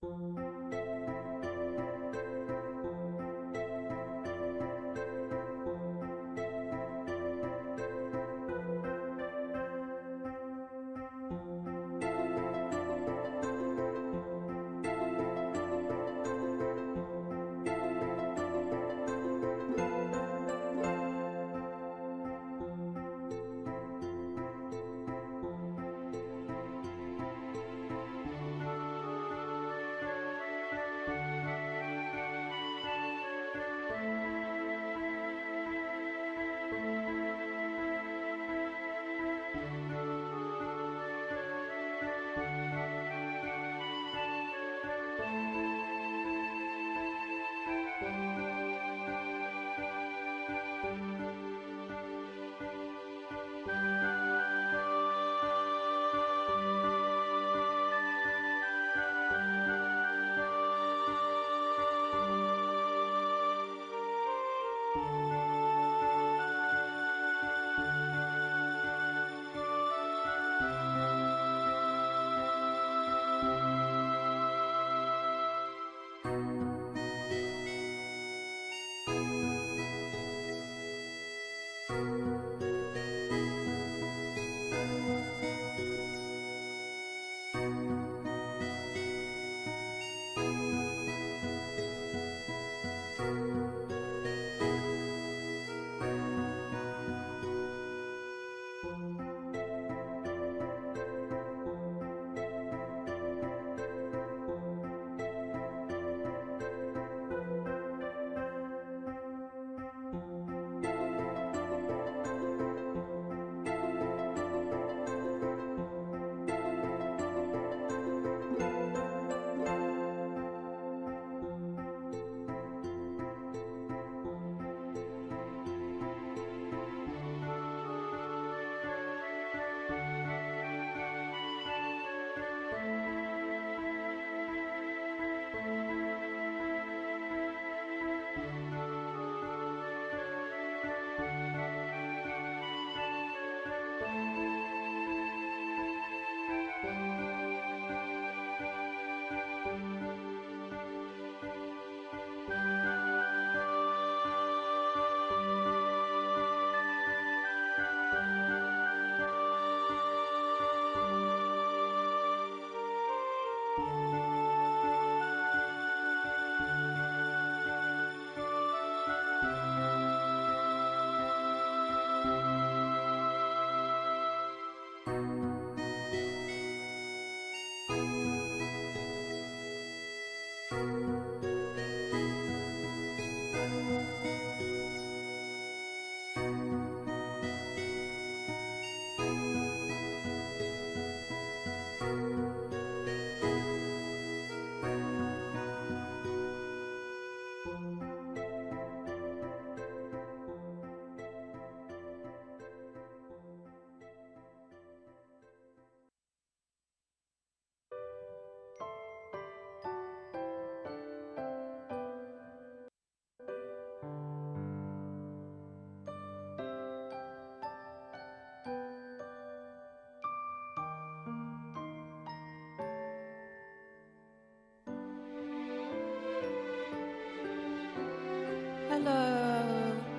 Hello,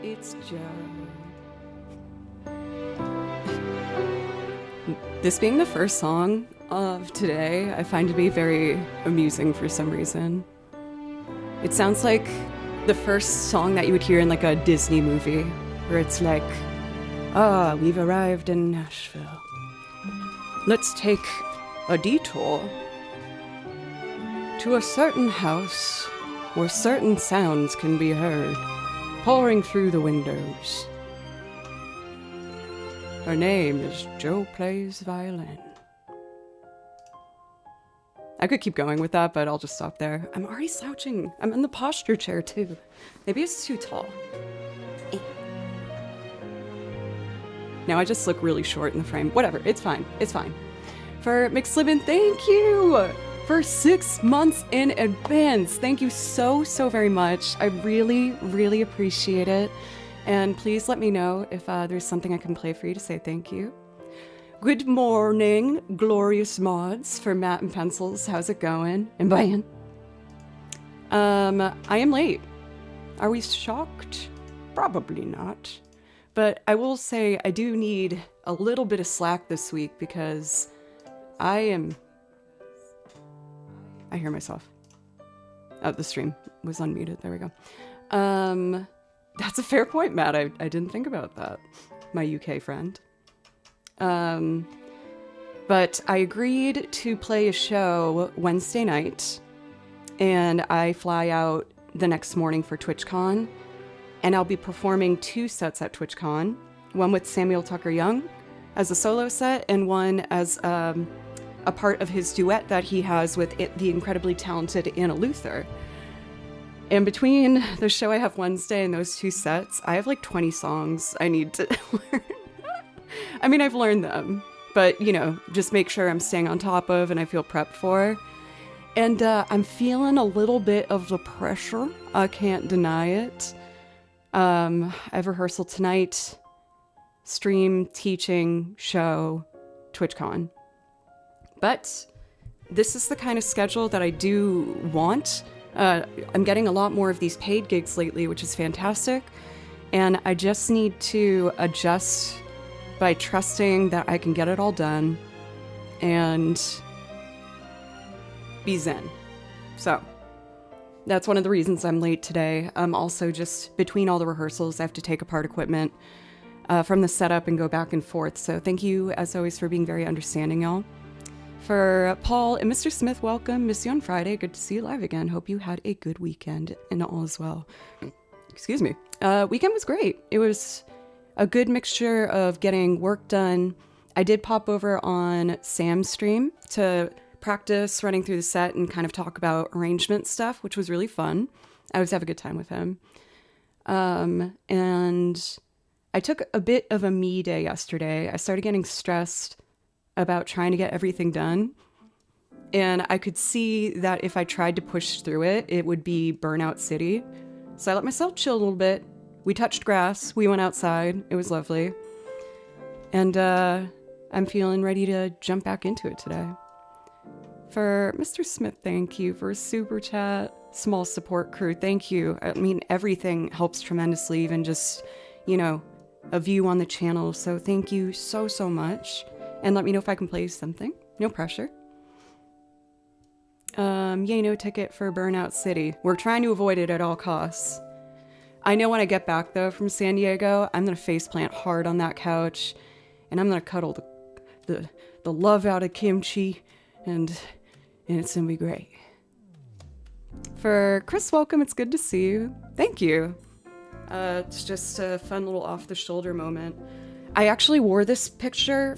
it's Joe. This being the first song of today, I find to be very amusing for some reason. It sounds like the first song that you would hear in like a Disney movie, where it's like, we've arrived in Nashville. Let's take a detour to a certain house where certain sounds can be heard pouring through the windows. Her name is Joe Plays Violin. I could keep going with that, but I'll just stop there. I'm already slouching. I'm in the posture chair too. Maybe it's too tall. Now I just look really short in the frame. Whatever, it's fine, it's fine. For McSlibbin, thank you for 6 months in advance. Thank you so very much. I really appreciate it. And please let me know if there's something I can play for you to say thank you. Good morning, glorious mods for Matt and Pencils. How's it going? And Brian. I am late. Are we shocked? Probably not. But I will say I do need a little bit of slack this week because I hear myself. Oh, the stream was unmuted. There we go. That's a fair point, Matt. I didn't think about that. My UK friend. But I agreed to play a show Wednesday night, and I fly out the next morning for TwitchCon, and I'll be performing 2 sets at TwitchCon, one with Samuel Tucker Young as a solo set, and one as a part of his duet that he has with the incredibly talented Anna Luther. And between the show I have Wednesday and those 2 sets, I have like 20 songs I need to learn. I mean, I've learned them, but, you know, just make sure I'm staying on top of and I feel prepped for. And I'm feeling a little bit of the pressure. I can't deny it. I have rehearsal tonight, stream, teaching, show, TwitchCon. But this is the kind of schedule that I do want. I'm getting a lot more of these paid gigs lately, which is fantastic. And I just need to adjust by trusting that I can get it all done and be zen. So that's one of the reasons I'm late today. I'm also just between all the rehearsals, I have to take apart equipment from the setup and go back and forth. So thank you, as always, for being very understanding, y'all. For Paul and Mr. Smith, welcome. Miss you on Friday. Good to see you live again. Hope you had a good weekend and all as well. Excuse me. Weekend was great. It was a good mixture of getting work done. I did pop over on Sam's stream to practice running through the set and kind of talk about arrangement stuff, which was really fun. I always have a good time with him. And I took a bit of a me day yesterday. I started getting stressed about trying to get everything done. And I could see that if I tried to push through it, it would be burnout city. So I let myself chill a little bit. We touched grass. We went outside. It was lovely. And I'm feeling ready to jump back into it today. For Mr. Smith, thank you. For a super chat, small support crew, thank you. I mean, everything helps tremendously, even just, you know, a view on the channel. So thank you so, so much. And let me know if I can play something. No pressure. Yay, no ticket for Burnout City. We're trying to avoid it at all costs. I know when I get back, though, from San Diego, I'm going to faceplant hard on that couch, and I'm going to cuddle the love out of kimchi, and it's going to be great. For Chris, welcome. It's good to see you. Thank you. It's just a fun little off-the-shoulder moment. I actually wore this I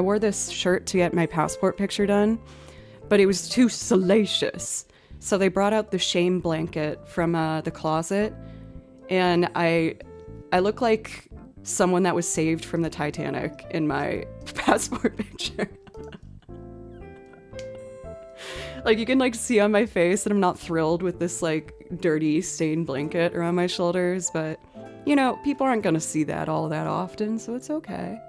wore this shirt to get my passport picture done, but it was too salacious. So they brought out the shame blanket from the closet, and I look like someone that was saved from the Titanic in my passport picture. Like, you can, like, see on my face that I'm not thrilled with this, like, dirty stained blanket around my shoulders, but, you know, people aren't gonna see that all that often, so it's okay.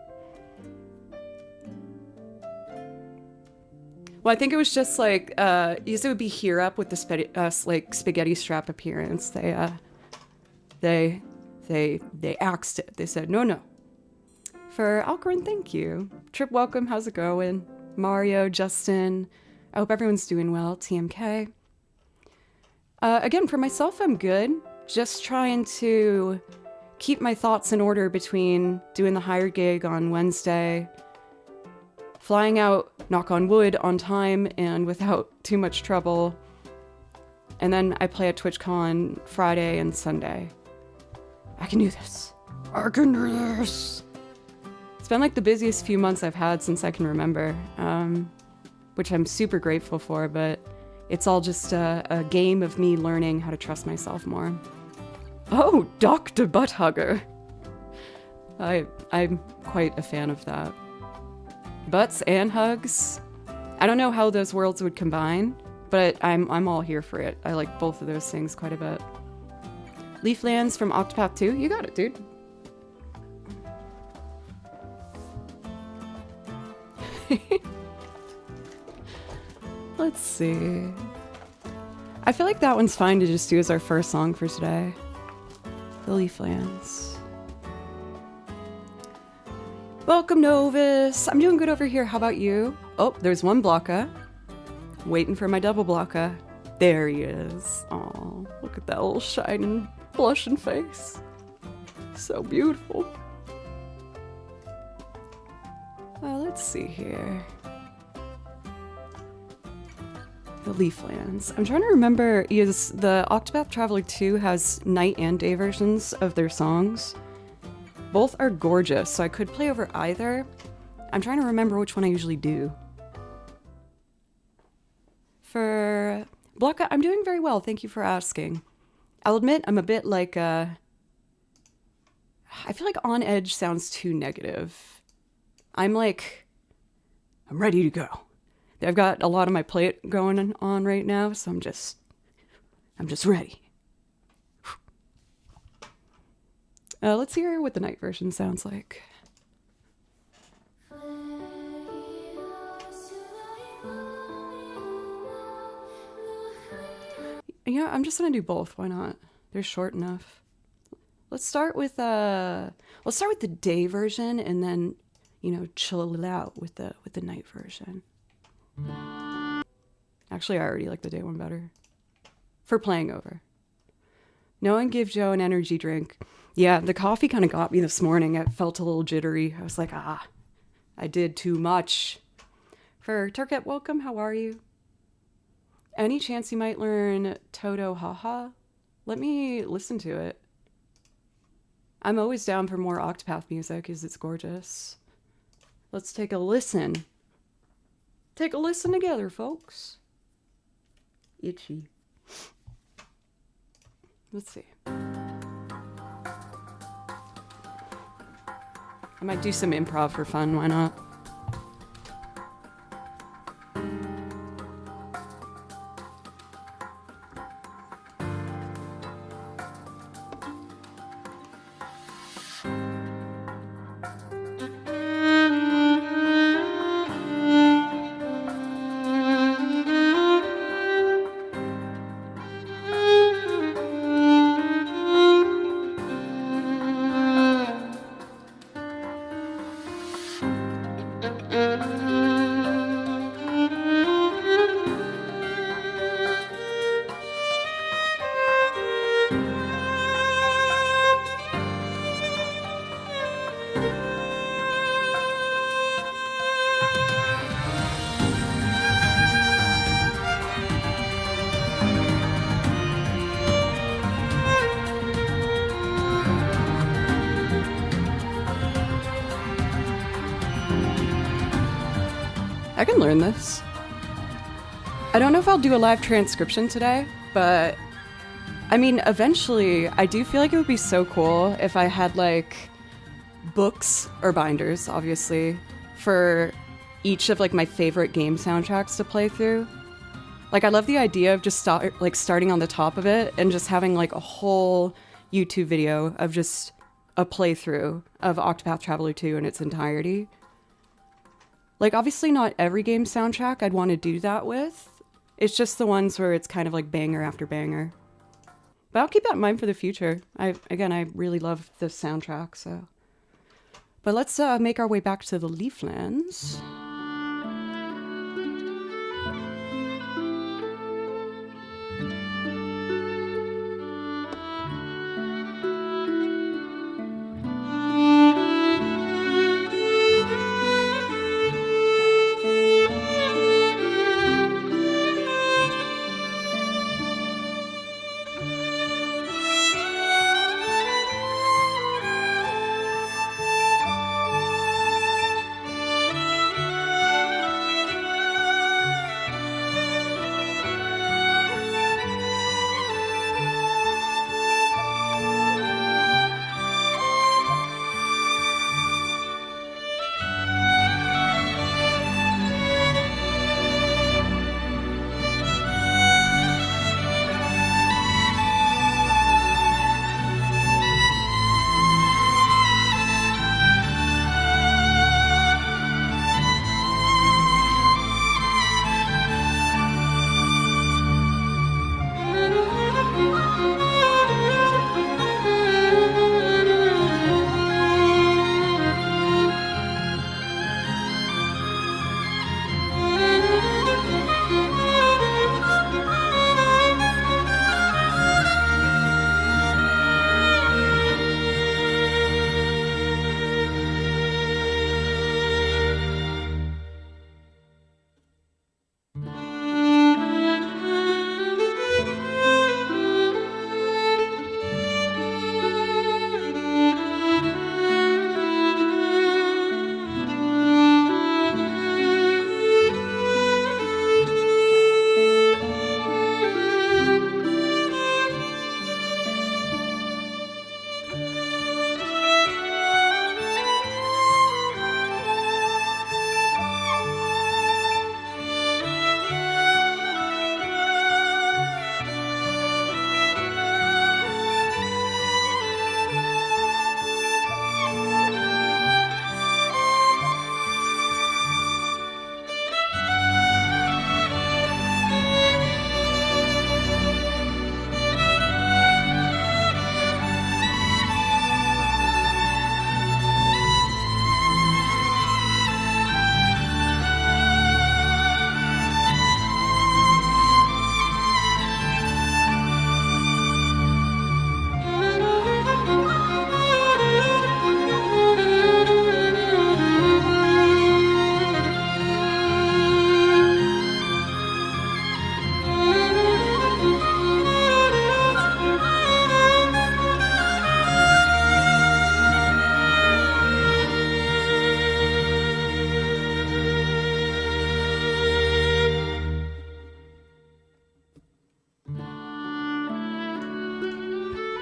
Well, I think it was just like, it would be Here Up with the spaghetti strap appearance. They axed it. They said, no. For Alcorin, thank you. Trip, welcome. How's it going? Mario, Justin. I hope everyone's doing well. TMK. Again, for myself, I'm good. Just trying to keep my thoughts in order between doing the hired gig on Wednesday, flying out, knock on wood, on time and without too much trouble. And then I play at TwitchCon Friday and Sunday. I can do this. I can do this. It's been like the busiest few months I've had since I can remember, which I'm super grateful for, but it's all just a game of me learning how to trust myself more. Oh, Dr. Butthugger. I'm quite a fan of that. Butts and hugs. I don't know how those worlds would combine, but I'm all here for it. I like both of those things quite a bit. Leaflands from Octopath 2. You got it, dude. Let's see. I feel like that one's fine to just do as our first song for today. The Leaflands. Welcome, Novus. I'm doing good over here. How about you? Oh, there's one blocka. Waiting for my double blocka. There he is. Oh, look at that little shining, blushing face. So beautiful. Let's see here. The Leaflands. I'm trying to remember, is the Octopath Traveler 2 has night and day versions of their songs. Both are gorgeous, so I could play over either. I'm trying to remember which one I usually do. For Blocka, I'm doing very well, thank you for asking. I'll admit I'm a bit like, I feel like on edge sounds too negative. I'm ready to go. I've got a lot on my plate going on right now, so I'm just ready. Let's hear what the night version sounds like. Yeah, I'm just gonna do both. Why not? They're short enough. Let's start with the day version, and then, you know, chill it out with the night version. Actually, I already like the day one better. For playing over. No one give Joe an energy drink. Yeah, the coffee kind of got me this morning. It felt a little jittery. I was like, I did too much. For Turket, welcome. How are you? Any chance you might learn Toto Haha? Let me listen to it. I'm always down for more Octopath music because it's gorgeous. Let's take a listen. Take a listen together, folks. Itchy. Let's see. I might do some improv for fun, why not? I can learn this. I don't know if I'll do a live transcription today, but I mean, eventually, I do feel like it would be so cool if I had like books or binders, obviously, for each of like my favorite game soundtracks to play through. Like, I love the idea of just starting on the top of it and just having like a whole YouTube video of just a playthrough of Octopath Traveler 2 in its entirety. Like, obviously not every game soundtrack I'd want to do that with. It's just the ones where it's kind of like banger after banger. But I'll keep that in mind for the future. I really love the soundtrack, so. But let's make our way back to the Leaflands.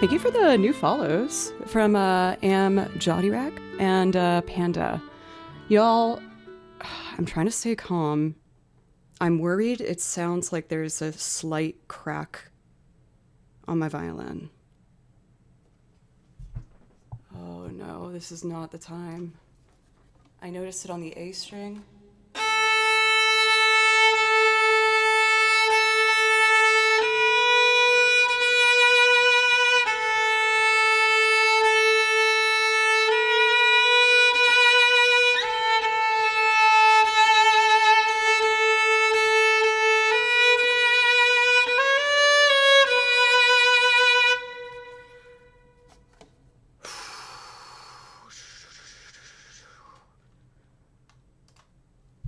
Thank you for the new follows from Am Jodirak and Panda. Y'all, I'm trying to stay calm. I'm worried it sounds like there's a slight crack on my violin. Oh no, this is not the time. I noticed it on the A string.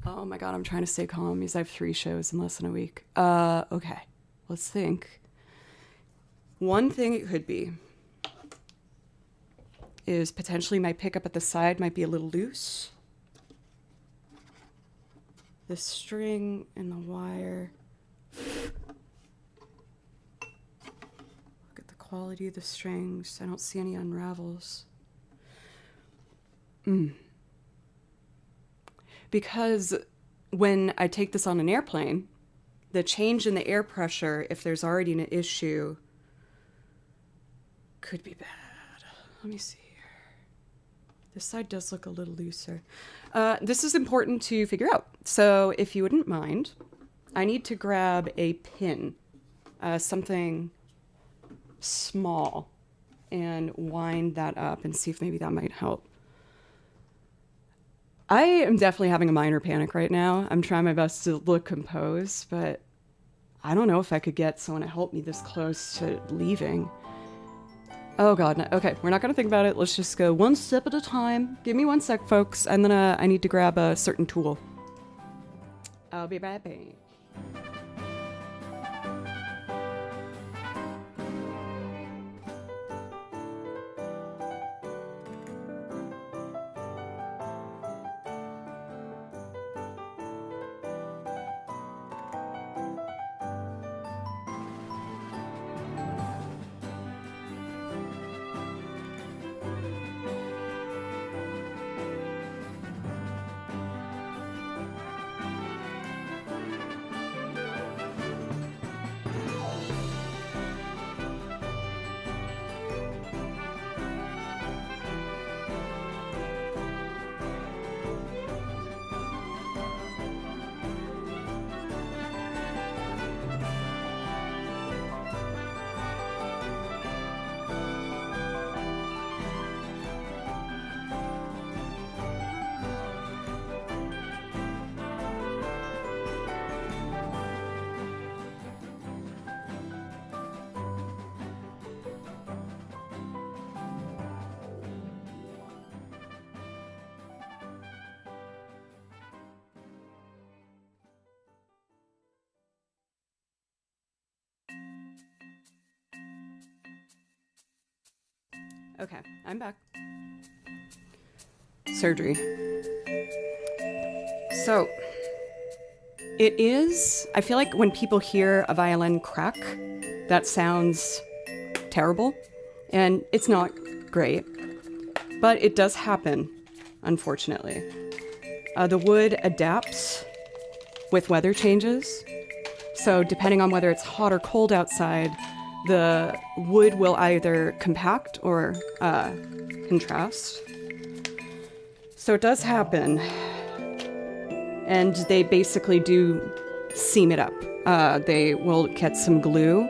Oh my god, I'm trying to stay calm because I have 3 shows in less than a week. Okay, let's think. One thing it could be is potentially my pickup at the side might be a little loose. The string and the wire. Look at the quality of the strings. I don't see any unravels. Because when I take this on an airplane, the change in the air pressure, if there's already an issue, could be bad. Let me see here. This side does look a little looser. This is important to figure out. So if you wouldn't mind, I need to grab a pin, something small, and wind that up and see if maybe that might help. I am definitely having a minor panic right now. I'm trying my best to look composed, but I don't know if I could get someone to help me this close to leaving. Oh god, no. Okay, we're not gonna think about it. Let's just go one step at a time. Give me 1 sec, folks, and then I need to grab a certain tool. I'll be right back. Okay, I'm back. Surgery. So, I feel like when people hear a violin crack, that sounds terrible, and it's not great, but it does happen, unfortunately. The wood adapts with weather changes, so depending on whether it's hot or cold outside, the wood will either compact or contrast. So it does happen. And they basically do seam it up. They will get some glue.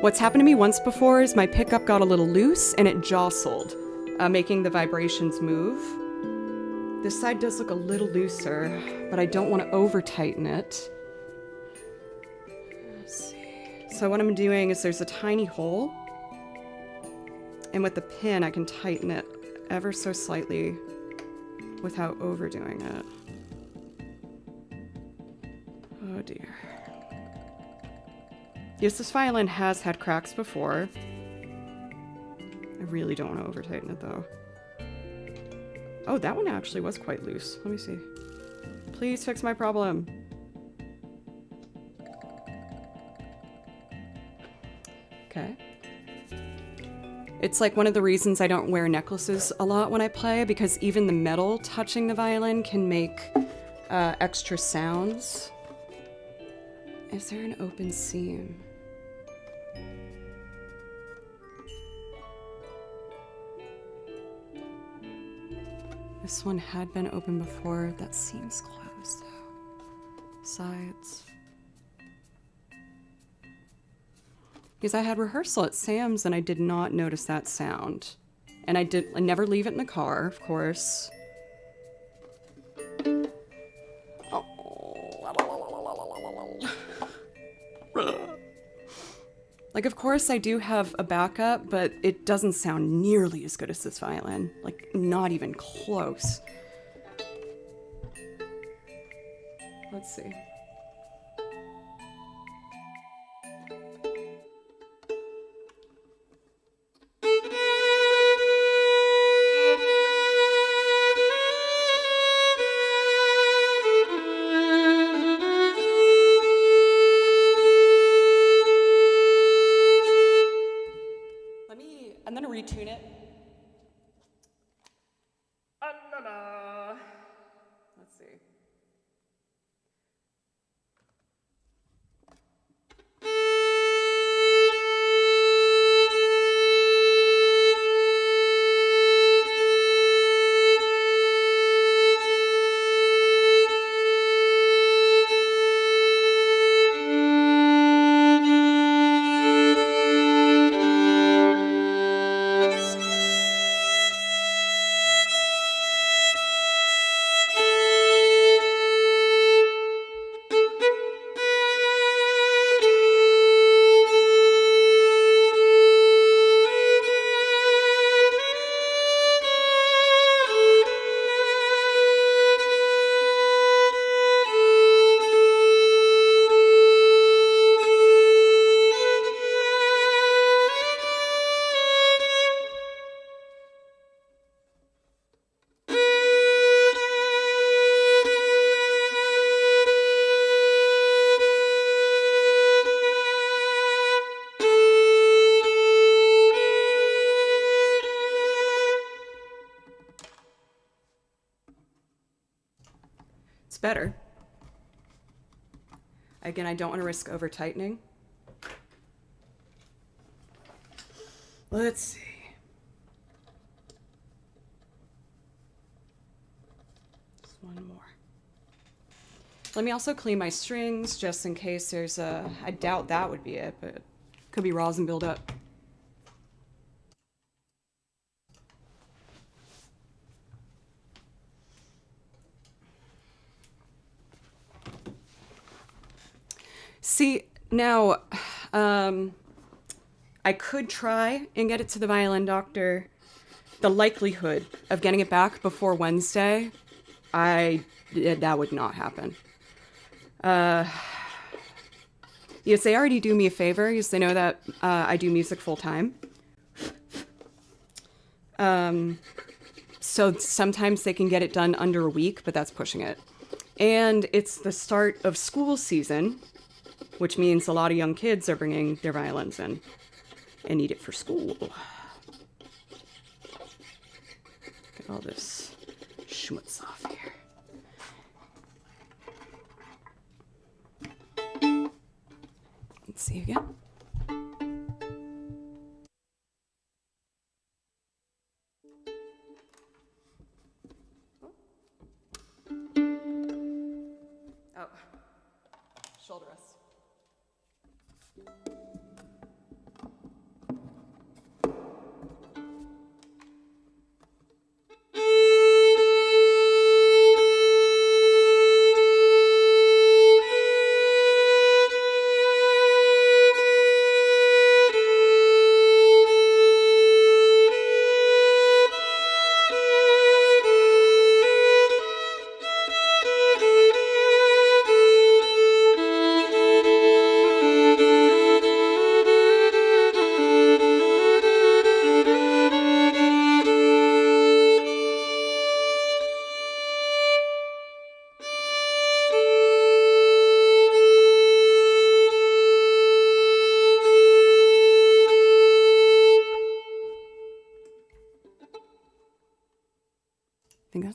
What's happened to me once before is my pickup got a little loose and it jostled, making the vibrations move. This side does look a little looser, but I don't want to over-tighten it. So what I'm doing is there's a tiny hole, and with the pin I can tighten it ever so slightly without overdoing it. Oh dear. Yes, this violin has had cracks before. I really don't want to over-tighten it though. Oh, that one actually was quite loose. Let me see. Please fix my problem. Okay. It's like one of the reasons I don't wear necklaces a lot when I play, because even the metal touching the violin can make extra sounds. Is there an open seam? This one had been open before. That seam's closed though. Sides. Because I had rehearsal at Sam's and I did not notice that sound. And I never leave it in the car, of course. Like, of course I do have a backup, but it doesn't sound nearly as good as this violin. Like, not even close. Let's see. I'm gonna retune it. Let's see. It's better. Again, I don't want to risk over tightening. Let's see. Just one more. Let me also clean my strings just in case there's a, I doubt that would be it, but could be rosin buildup. See, now, I could try and get it to the violin doctor. The likelihood of getting it back before Wednesday, that would not happen. Yes, they already do me a favor, because they know that I do music full time. So sometimes they can get it done under a week, but that's pushing it. And it's the start of school season, which means a lot of young kids are bringing their violins in and need it for school. Get all this schmutz off here. Let's see again. Oh, shoulder rest.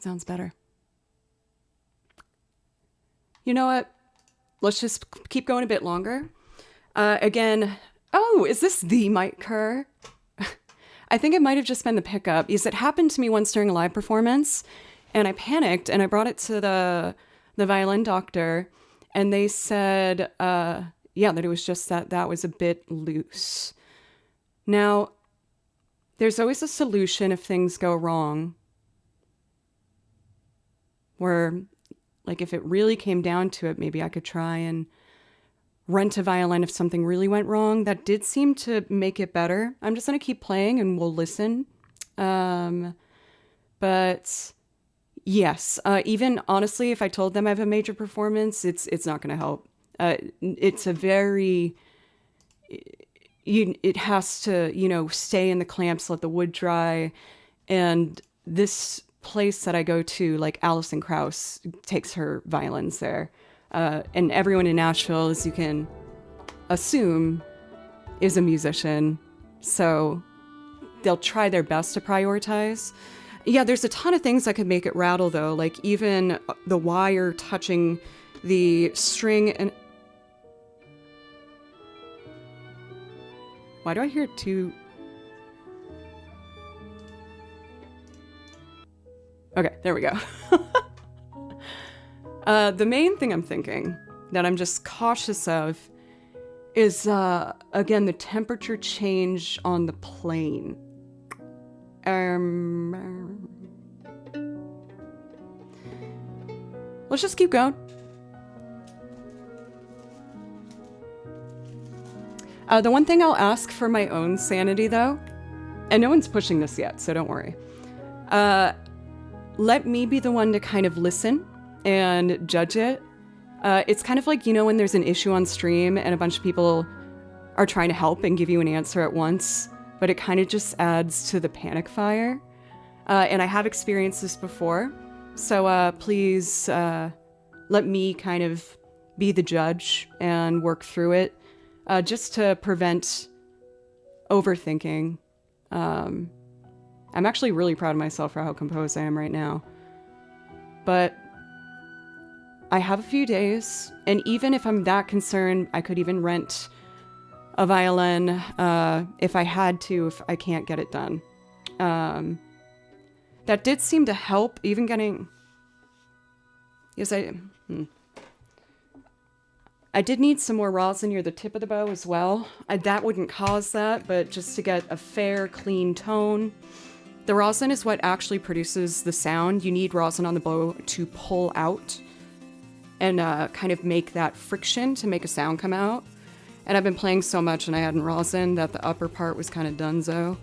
that sounds better. You know what? Let's just keep going a bit longer. Again, oh, is this the Mike Kerr? I think it might have just been the pickup, because it happened to me once during a live performance, and I panicked, and I brought it to the violin doctor, and they said, that it was just that was a bit loose. Now, there's always a solution if things go wrong, where, like, if it really came down to it, maybe I could try and rent a violin if something really went wrong. That did seem to make it better. I'm just going to keep playing and we'll listen. But yes, even honestly, if I told them I have a major performance, it's not going to help. It's a very, it has to, stay in the clamps, let the wood dry. And this place that I go to, like Alison Krauss takes her violins there. And everyone in Nashville, as you can assume, is a musician. So they'll try their best to prioritize. Yeah, there's a ton of things that could make it rattle, though. Like even the wire touching the string. And why do I hear two? Okay, there we go. The main thing I'm thinking that I'm just cautious of is, again, the temperature change on the plane. Let's just keep going. The one thing I'll ask for my own sanity, though, and no one's pushing this yet, so don't worry. Let me be the one to kind of listen and judge it. It's kind of like, when there's an issue on stream and a bunch of people are trying to help and give you an answer at once, but it kind of just adds to the panic fire. And I have experienced this before. So please let me kind of be the judge and work through it, just to prevent overthinking. I'm actually really proud of myself for how composed I am right now. But I have a few days, and even if I'm that concerned, I could even rent a violin if I had to, if I can't get it done. That did seem to help, even getting... Yes, I did need some more rosin near the tip of the bow as well. That wouldn't cause that, but just to get a fair, clean tone. The rosin is what actually produces the sound. You need rosin on the bow to pull out and kind of make that friction to make a sound come out. And I've been playing so much and I hadn't rosin that the upper part was kind of donezo.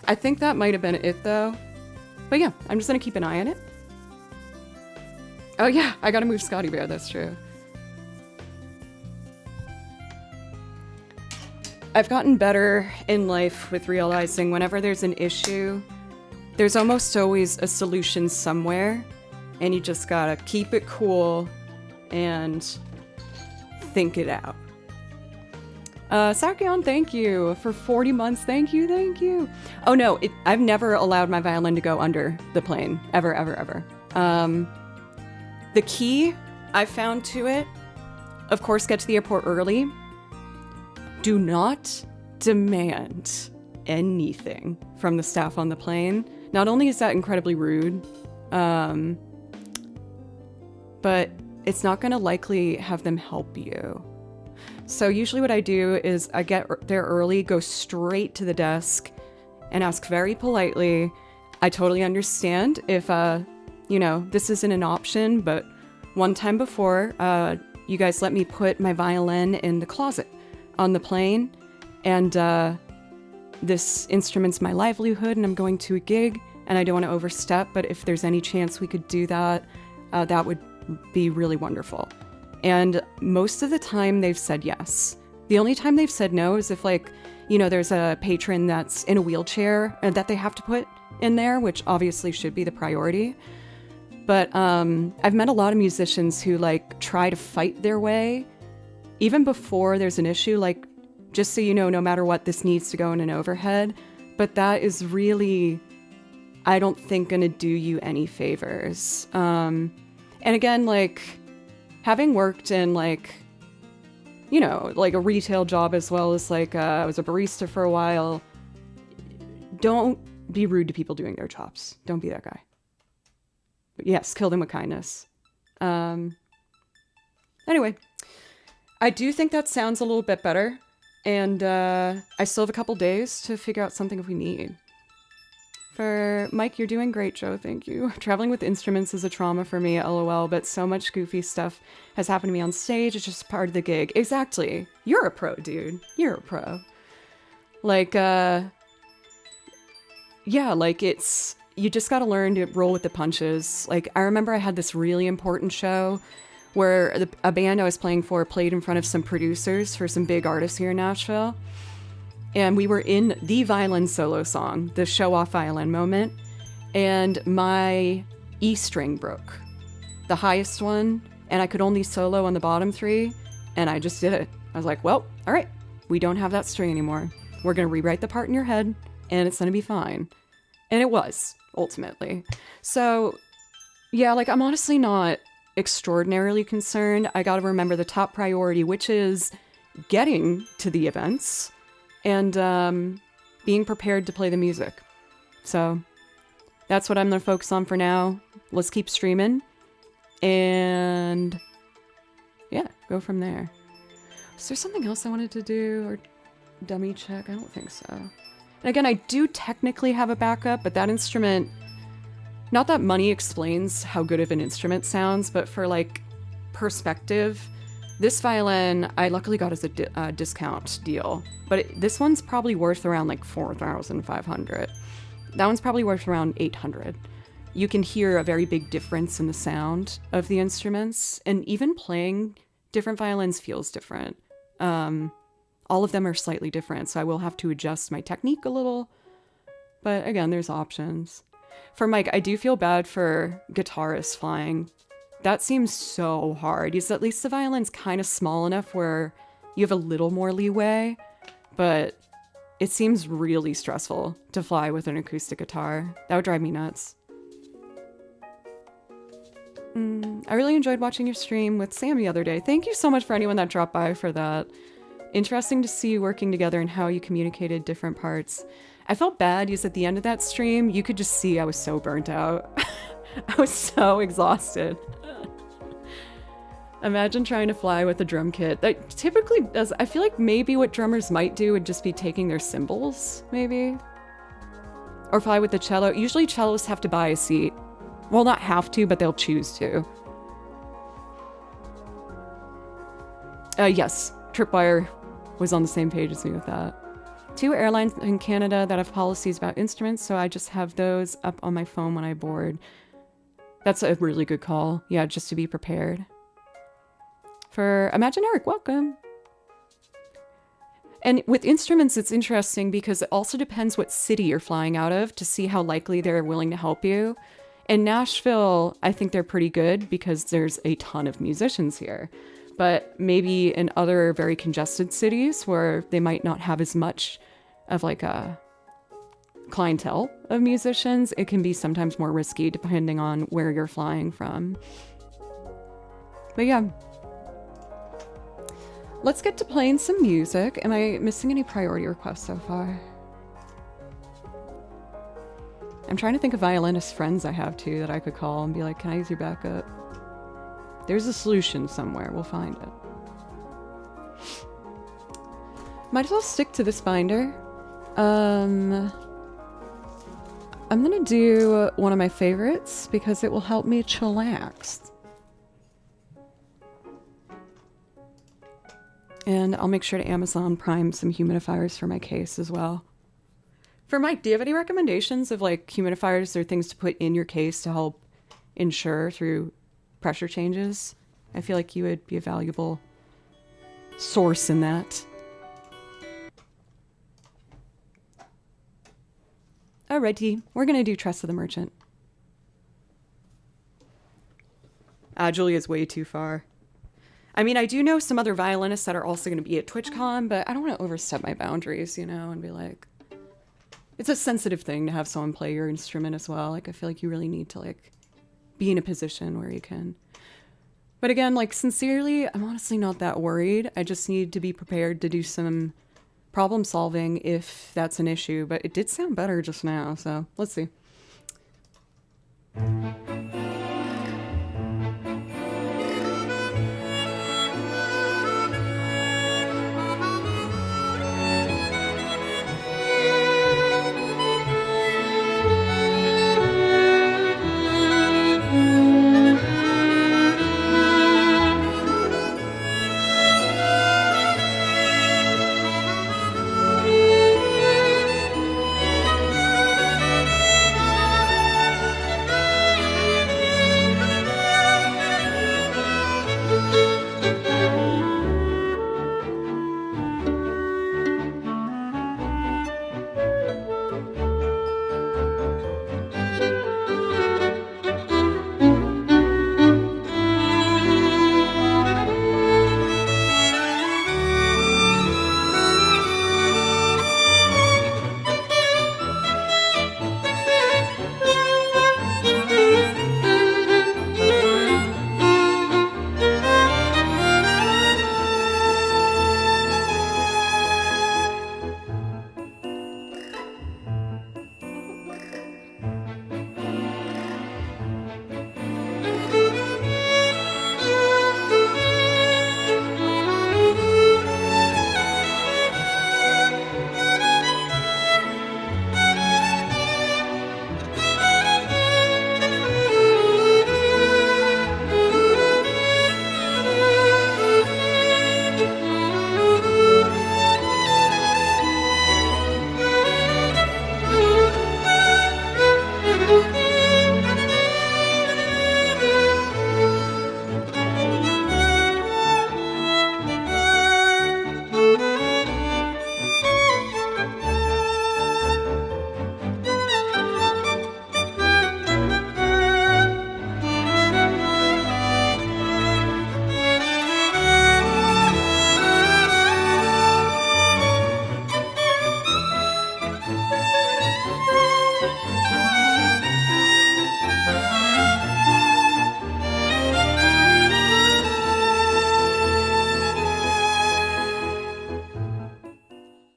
I think that might have been it, though. But yeah, I'm just gonna keep an eye on it. Oh yeah, I gotta move Scotty Bear, that's true. I've gotten better in life with realizing whenever there's an issue, there's almost always a solution somewhere, and you just gotta keep it cool and think it out. Sakyon, thank you for 40 months. Thank you, thank you. Oh no, I've never allowed my violin to go under the plane. Ever, ever, ever. The key I found to it, of course, get to the airport early. Do not demand anything from the staff on the plane. Not only is that incredibly rude, but it's not going to likely have them help you. So usually what I do is I get there early, go straight to the desk, and ask very politely, I totally understand if, this isn't an option, but one time before, you guys let me put my violin in the closet on the plane, and this instrument's my livelihood, and I'm going to a gig, and I don't want to overstep, but if there's any chance we could do that, that would be really wonderful. And most of the time they've said yes. The only time they've said no is if, there's a patron that's in a wheelchair and that they have to put in there, which obviously should be the priority. But I've met a lot of musicians who try to fight their way even before there's an issue, just so you know, no matter what, this needs to go in an overhead. But that is really, I don't think gonna do you any favors. And again, like, having worked in, like, you know, like a retail job as well as, like, I was a barista for a while, don't be rude to people doing their jobs. Don't be that guy. But yes, kill them with kindness. Anyway, I do think that sounds a little bit better. And I still have a couple days to figure out something if we need. For Mike, you're doing great, Joe. Thank you. Traveling with instruments is a trauma for me, LOL, but so much goofy stuff has happened to me on stage. It's just part of the gig. Exactly. You're a pro, dude. You're a pro. Like, yeah, like it's, you just got to learn to roll with the punches. Like, I remember I had this really important show where a band I was playing for played in front of some producers for some big artists here in Nashville. And we were in the violin solo song, the show-off violin moment, and my E string broke, the highest one, and I could only solo on the bottom three, and I just did it. I was like, well, all right, we don't have that string anymore. We're going to rewrite the part in your head, and it's going to be fine. And it was, ultimately. So, yeah, like, I'm honestly not extraordinarily concerned. I got to remember the top priority, which is getting to the events and being prepared to play the music. So that's what I'm going to focus on for now. Let's keep streaming and yeah, go from there. Is there something else I wanted to do or dummy check? I don't think so. And again, I do technically have a backup, but that instrument, not that money explains how good of an instrument sounds, but for like perspective, this violin I luckily got as a discount deal, but this one's probably worth around like 4,500. That one's probably worth around 800. You can hear a very big difference in the sound of the instruments, and even playing different violins feels different. All of them are slightly different, so I will have to adjust my technique a little, but again, there's options. For Mike, I do feel bad for guitarists flying. That seems so hard. At least the violin's kind of small enough where you have a little more leeway, but it seems really stressful to fly with an acoustic guitar. That would drive me nuts. I really enjoyed watching your stream with Sam the other day. Thank you so much for anyone that dropped by for that. Interesting to see you working together and how you communicated different parts. I felt bad because at the end of that stream, you could just see I was so burnt out. I was so exhausted. Imagine trying to fly with a drum kit. That typically does, I feel like maybe what drummers might do would just be taking their cymbals, maybe? Or fly with the cello. Usually cellists have to buy a seat. Well, not have to, but they'll choose to. Yes, Tripwire was on the same page as me with that. 2 airlines in Canada that have policies about instruments, so I just have those up on my phone when I board. That's a really good call. Yeah, just to be prepared. For Imagine Eric, welcome. And with instruments, it's interesting because it also depends what city you're flying out of to see how likely they're willing to help you. In Nashville, I think they're pretty good because there's a ton of musicians here. But maybe in other very congested cities where they might not have as much of like a clientele of musicians, it can be sometimes more risky depending on where you're flying from. But yeah. Let's get to playing some music. Am I missing any priority requests so far? I'm trying to think of violinist friends I have too that I could call and be like, can I use your backup? There's a solution somewhere. We'll find it. Might as well stick to this binder. I'm gonna do one of my favorites because it will help me chillax. And I'll make sure to Amazon Prime some humidifiers for my case as well. For Mike, do you have any recommendations of like humidifiers or things to put in your case to help ensure through pressure changes? I feel like you would be a valuable source in that. Alrighty, we're gonna do Trust of the Merchant. Julia's way too far. I mean, I do know some other violinists that are also going to be at TwitchCon, but I don't want to overstep my boundaries, you know, and be like, it's a sensitive thing to have someone play your instrument as well. Like, I feel like you really need to like be in a position where you can. But again, like, sincerely, I'm honestly not that worried. I just need to be prepared to do some problem solving if that's an issue. But it did sound better just now, so let's see.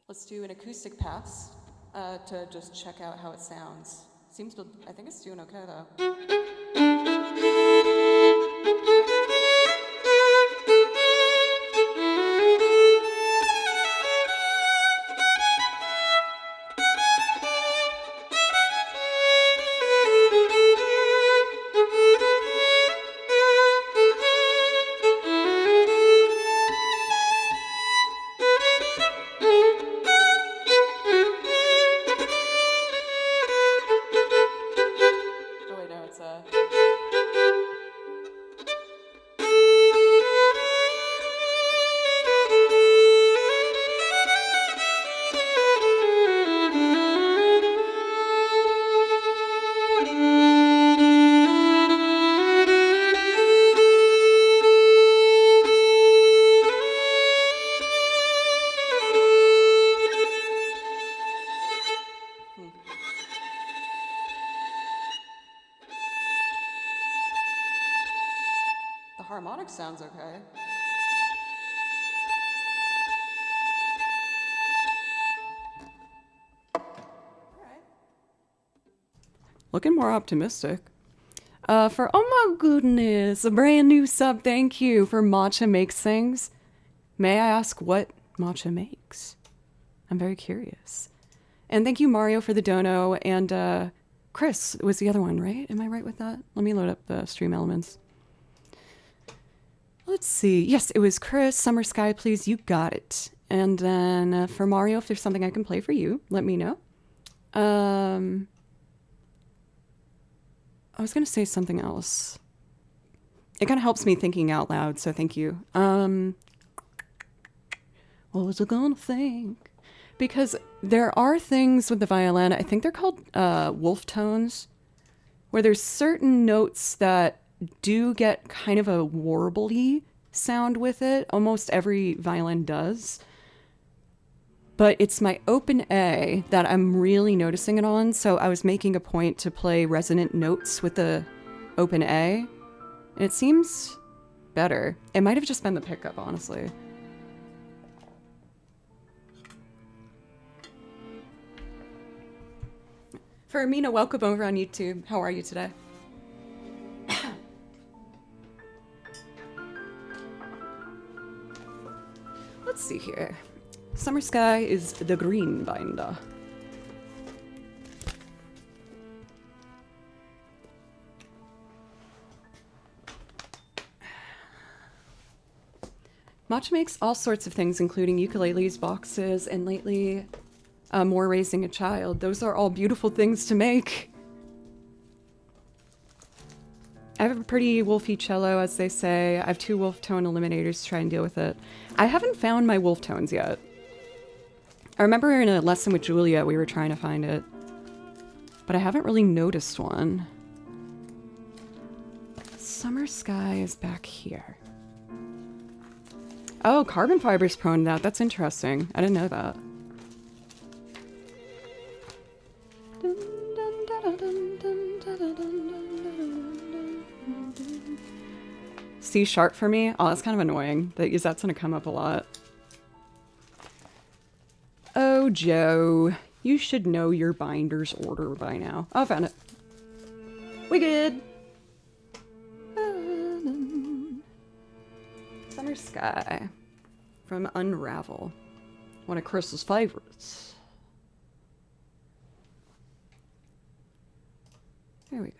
Let's do an acoustic pass to just check out how it sounds. Seems to, I think it's doing okay though. Oh wait, no, it's the harmonic sounds okay. Alright. Looking more optimistic. For, oh my goodness, a brand new sub, thank you, for Matcha Makes Things. May I ask what Matcha makes? I'm very curious. And thank you, Mario, for the dono, and Chris was the other one, right? Am I right with that? Let me load up the stream elements. Let's see. Yes, it was Chris. Summer Sky, please. You got it. And then for Mario, if there's something I can play for you, let me know. I was going to say something else. It kind of helps me thinking out loud, so thank you. What was I going to think? Because there are things with the violin, I think they're called wolf tones, where there's certain notes that do get kind of a warbly sound with it. Almost every violin does. but it's my open A that I'm really noticing it on. So I was making a point to play resonant notes with the open A, and it seems better. It might have just been the pickup, honestly. For Amina, welcome over on YouTube. How are you today? Let's see here. Summer Sky is the green binder. Matcha makes all sorts of things, including ukuleles, boxes, and lately more raising a child. Those are all beautiful things to make. I have a pretty wolfy cello, as they say. I have 2 wolf tone eliminators to try and deal with it. I haven't found my wolf tones yet. I remember in a lesson with Julia, we were trying to find it, but I haven't really noticed one. Summer Sky is back here. Oh, carbon fiber's prone to that. That's interesting. I didn't know that. C sharp for me? Oh, that's kind of annoying. That's gonna come up a lot. Oh, Joe. You should know your binder's order by now. Oh, I found it. We good. Summer Sky from Unravel. One of Chris's favorites. There we go.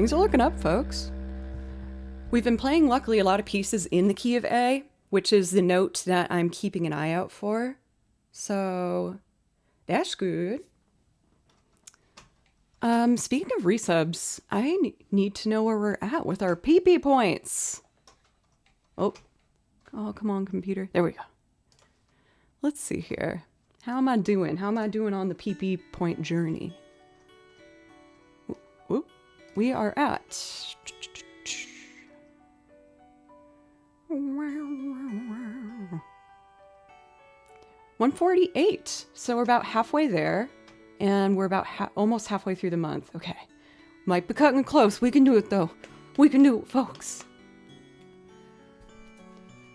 Things are looking up, folks. We've been playing, luckily, a lot of pieces in the key of A, which is the note that I'm keeping an eye out for. So that's good. Speaking of resubs, I need to know where we're at with our PP points. Oh, come on, computer. There we go. Let's see here. How am I doing? How am I doing on the PP point journey? Ooh, we are at 148. So we're about halfway there, and we're about almost halfway through the month. Okay, might be cutting close. We can do it though. We can do it, folks.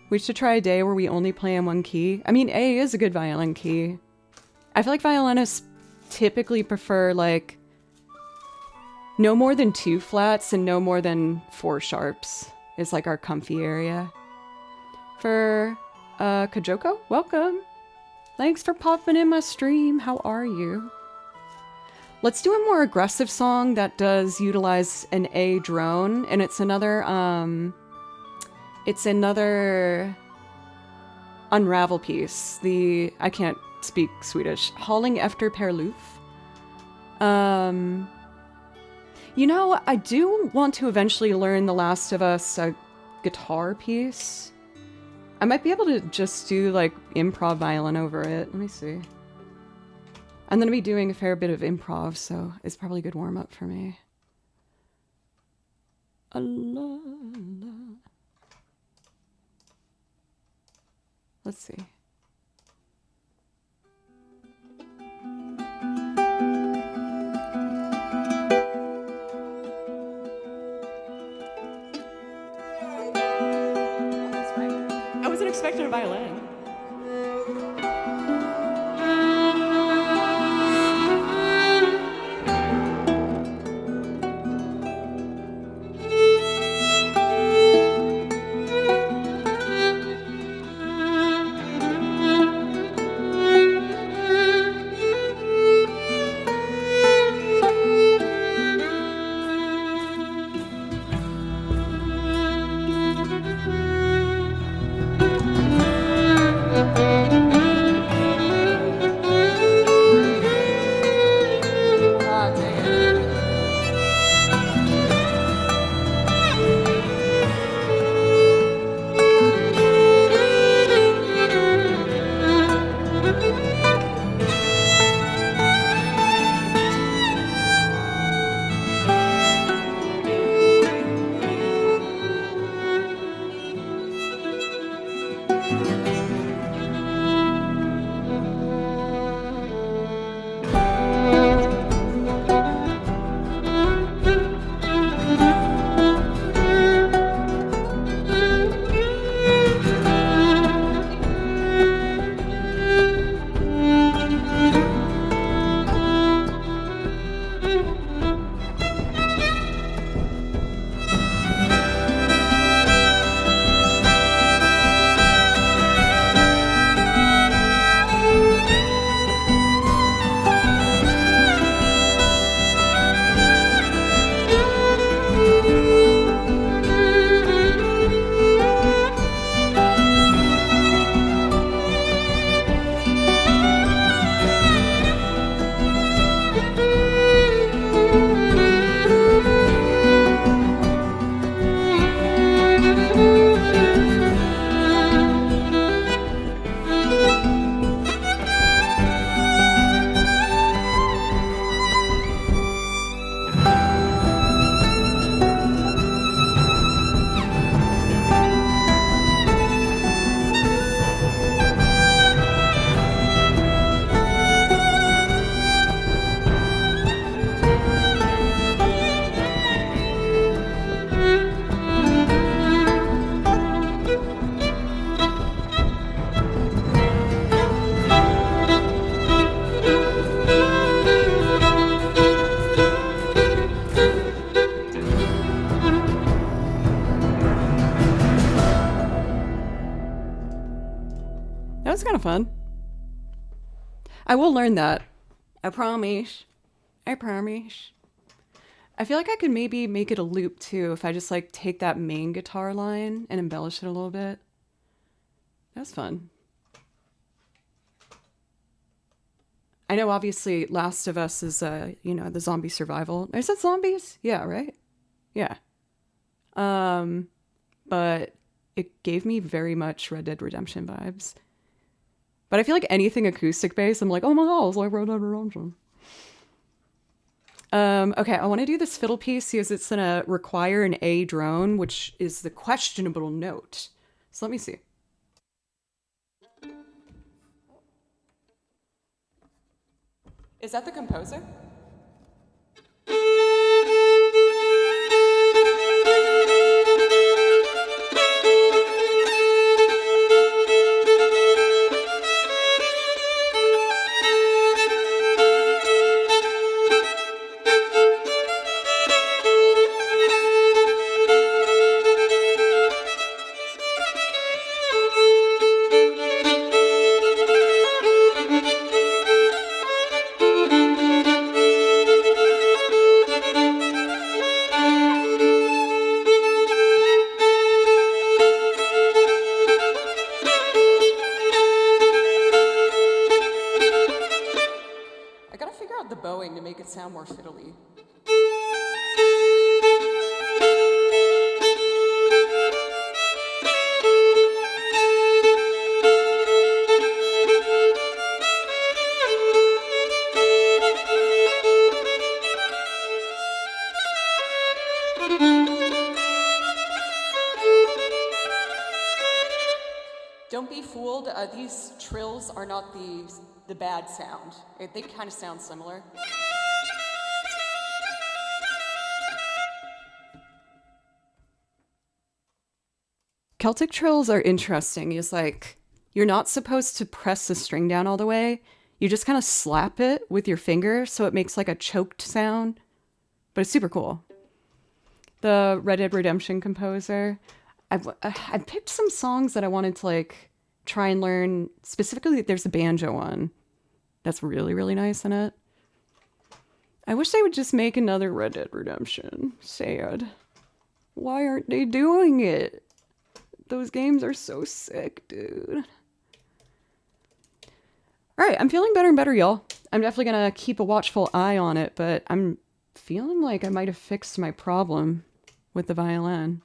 We should try a day where we only play in one key. I mean, A is a good violin key. I feel like violinists typically prefer like no more than 2 flats and no more than 4 sharps is like our comfy area. For Kajoko, welcome. Thanks for popping in my stream. How are you? Let's do a more aggressive song that does utilize an A drone, and it's another Unravel piece. I can't speak Swedish. Halling efter Perluf. You know, I do want to eventually learn The Last of Us guitar piece. I might be able to just do like improv violin over it. Let me see. I'm gonna be doing a fair bit of improv, so it's probably a good warm up for me. Let's see. I wasn't expecting a violin. was kind of fun. I will learn that. I promise. I promise. I feel like I could maybe make it a loop too if I just like take that main guitar line and embellish it a little bit. That's fun. I know obviously Last of Us is the zombie survival. Is that zombies? Yeah, right? Yeah. But it gave me very much Red Dead Redemption vibes. But I feel like anything acoustic based, I'm like, oh my god, it's like Red Dead Redemption. Okay, I want to do this fiddle piece because it's gonna require an A drone, which is the questionable note. So let me see. Is that the composer? I gotta figure out the bowing to make it sound more fiddly. Don't be fooled, these trills are not the bad sound. They kind of sound similar. Celtic trills are interesting. It's like, you're not supposed to press the string down all the way. You just kind of slap it with your finger so it makes like a choked sound. But it's super cool. The Red Dead Redemption composer, I picked some songs that I wanted to like try and learn. Specifically, there's a banjo one that's really, really nice in it. I wish they would just make another Red Dead Redemption. Sad. Why aren't they doing it? Those games are so sick, dude. Alright, I'm feeling better and better, y'all. I'm definitely gonna keep a watchful eye on it, but I'm feeling like I might have fixed my problem with the violin.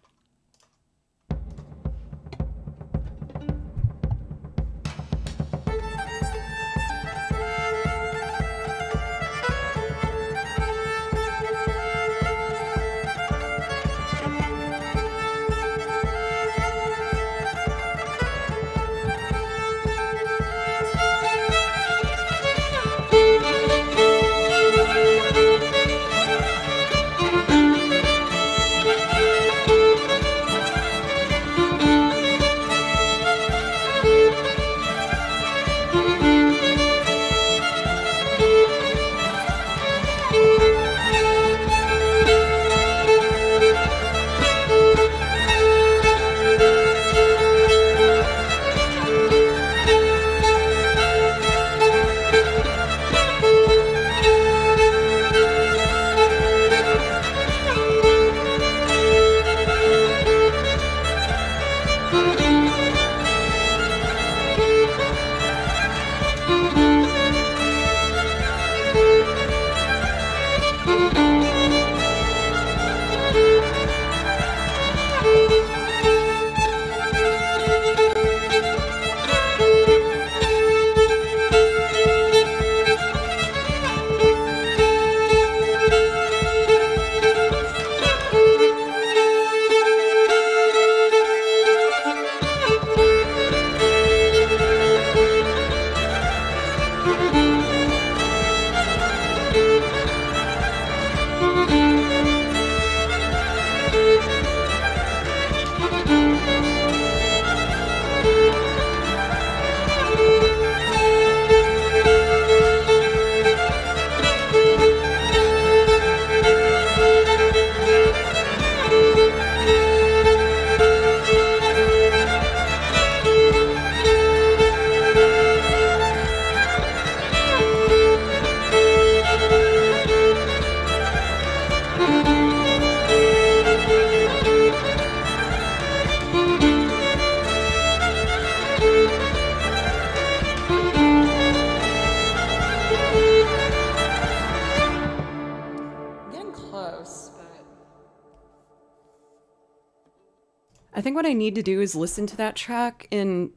I think what I need to do is listen to that track. And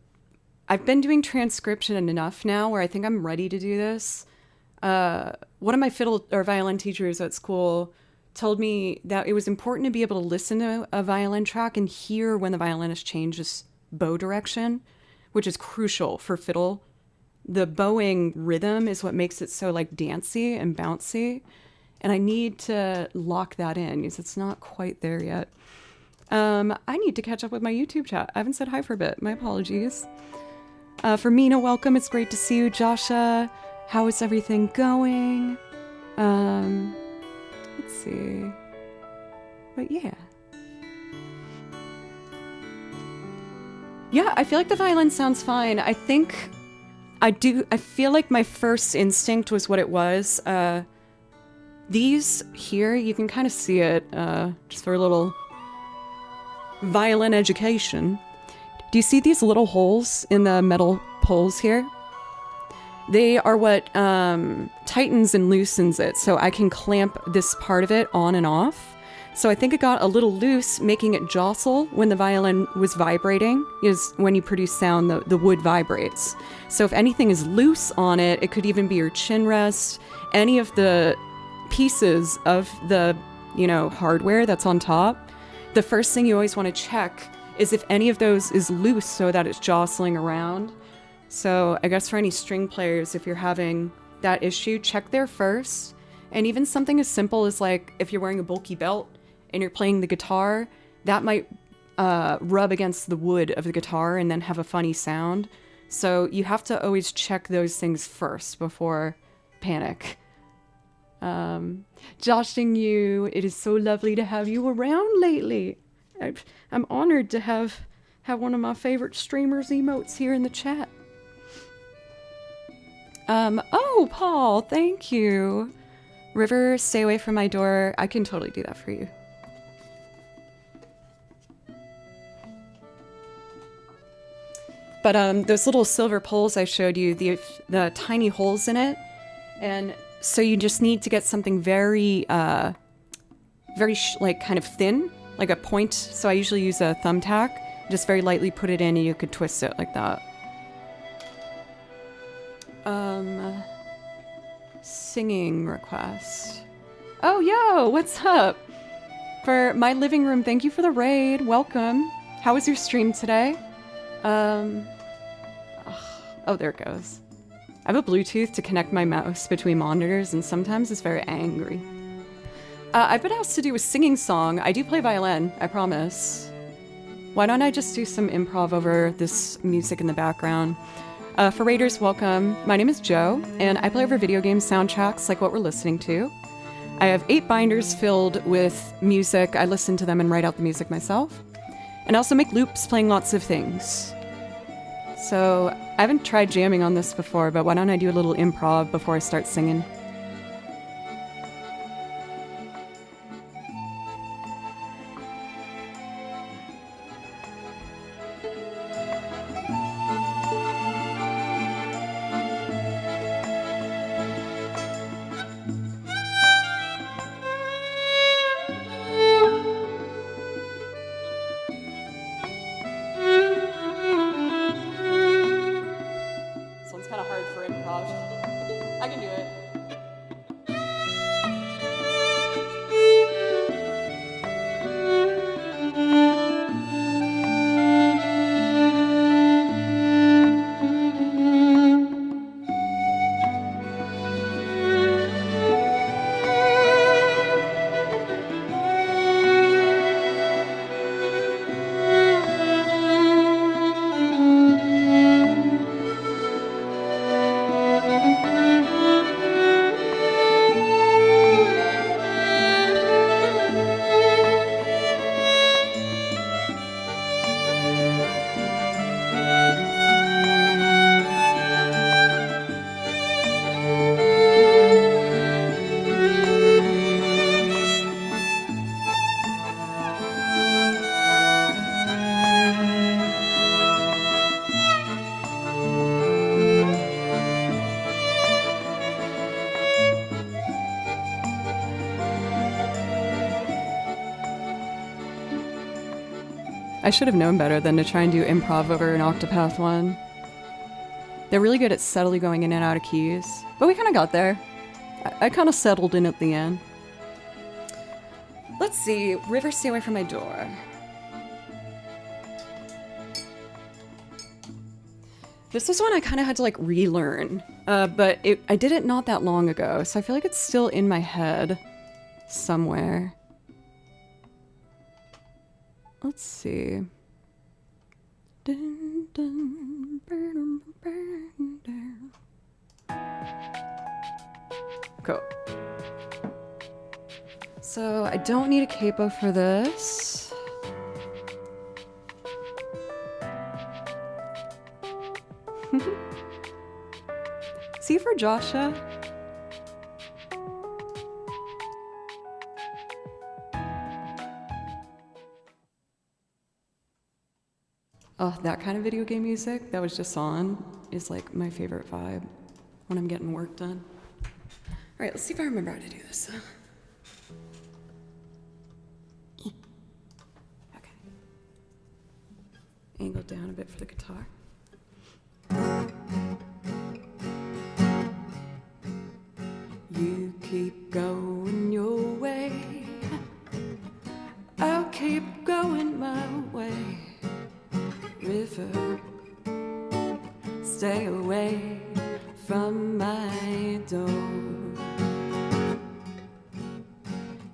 I've been doing transcription enough now where I think I'm ready to do this. One of my fiddle or violin teachers at school told me that it was important to be able to listen to a violin track and hear when the violinist changes bow direction, which is crucial for fiddle. The bowing rhythm is what makes it so like dancey and bouncy. And I need to lock that in because it's not quite there yet. I need to catch up with my YouTube chat. I haven't said hi for a bit. My apologies. For Mina, welcome. It's great to see you. Joshua, how is everything going? Let's see. But yeah. Yeah, I feel like the violin sounds fine. I feel like my first instinct was what it was. These here, you can kind of see it, just for a little violin education. Do you see these little holes in the metal poles here? They are what tightens and loosens it, so I can clamp this part of it on and off. So I think it got a little loose, making it jostle when the violin was vibrating. Is when you produce sound, the wood vibrates. So if anything is loose on it, it could even be your chin rest, any of the pieces of the, hardware that's on top. The first thing you always want to check is if any of those is loose so that it's jostling around. So I guess for any string players, if you're having that issue, check there first. And even something as simple as like if you're wearing a bulky belt and you're playing the guitar, that might rub against the wood of the guitar and then have a funny sound. So you have to always check those things first before panic. Joshing you, it is so lovely to have you around lately. I'm honored to have one of my favorite streamers emotes here in the chat. Oh, Paul, thank you. River, stay away from my door. I can totally do that for you. But those little silver poles I showed you, the tiny holes in it, and so you just need to get something very, kind of thin, like a point. So I usually use a thumbtack. Just very lightly put it in, and you could twist it like that. Singing request. Oh, yo, what's up? For my living room, thank you for the raid. Welcome. How was your stream today? Oh, there it goes. I have a Bluetooth to connect my mouse between monitors, and sometimes it's very angry. I've been asked to do a singing song. I do play violin, I promise. Why don't I just do some improv over this music in the background? For Raiders, welcome. My name is Joe, and I play over video game soundtracks like what we're listening to. I have 8 binders filled with music. I listen to them and write out the music myself. And I also make loops playing lots of things. So I haven't tried jamming on this before, but why don't I do a little improv before I start singing? I should have known better than to try and do improv over an octopath one. They're really good at subtly going in and out of keys, but we kind of got there. I kind of settled in at the end. Let's see, River, stay away from my door. This is one I kind of had to like relearn, but I did it not that long ago, so I feel like it's still in my head somewhere. Let's see. Dun, dun, burn, burn, burn. Cool. So I don't need a capo for this. See for Joshua? Oh, that kind of video game music that was just on is like my favorite vibe when I'm getting work done. All right, let's see if I remember how to do this. Okay. Angle down a bit for the guitar. You keep going your way, I'll keep going my way. River, stay away from my door.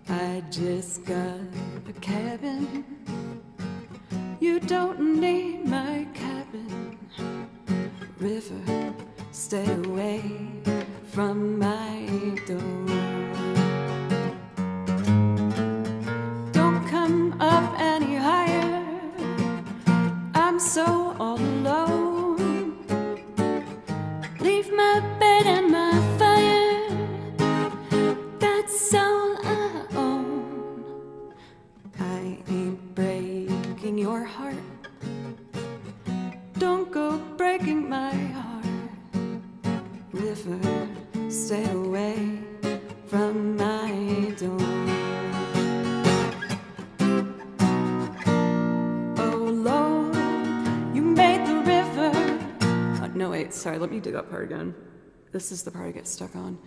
I just got a cabin, you don't need my cabin. River, stay away from my door. Don't come up any higher, I'm so all alone. Leave my bed and my fire, that's all I own. I ain't breaking your heart, don't go breaking my heart. River, stay away from my door. Oh Lord, you made the river. No wait, sorry, let me do that part again. This is the part I get stuck on.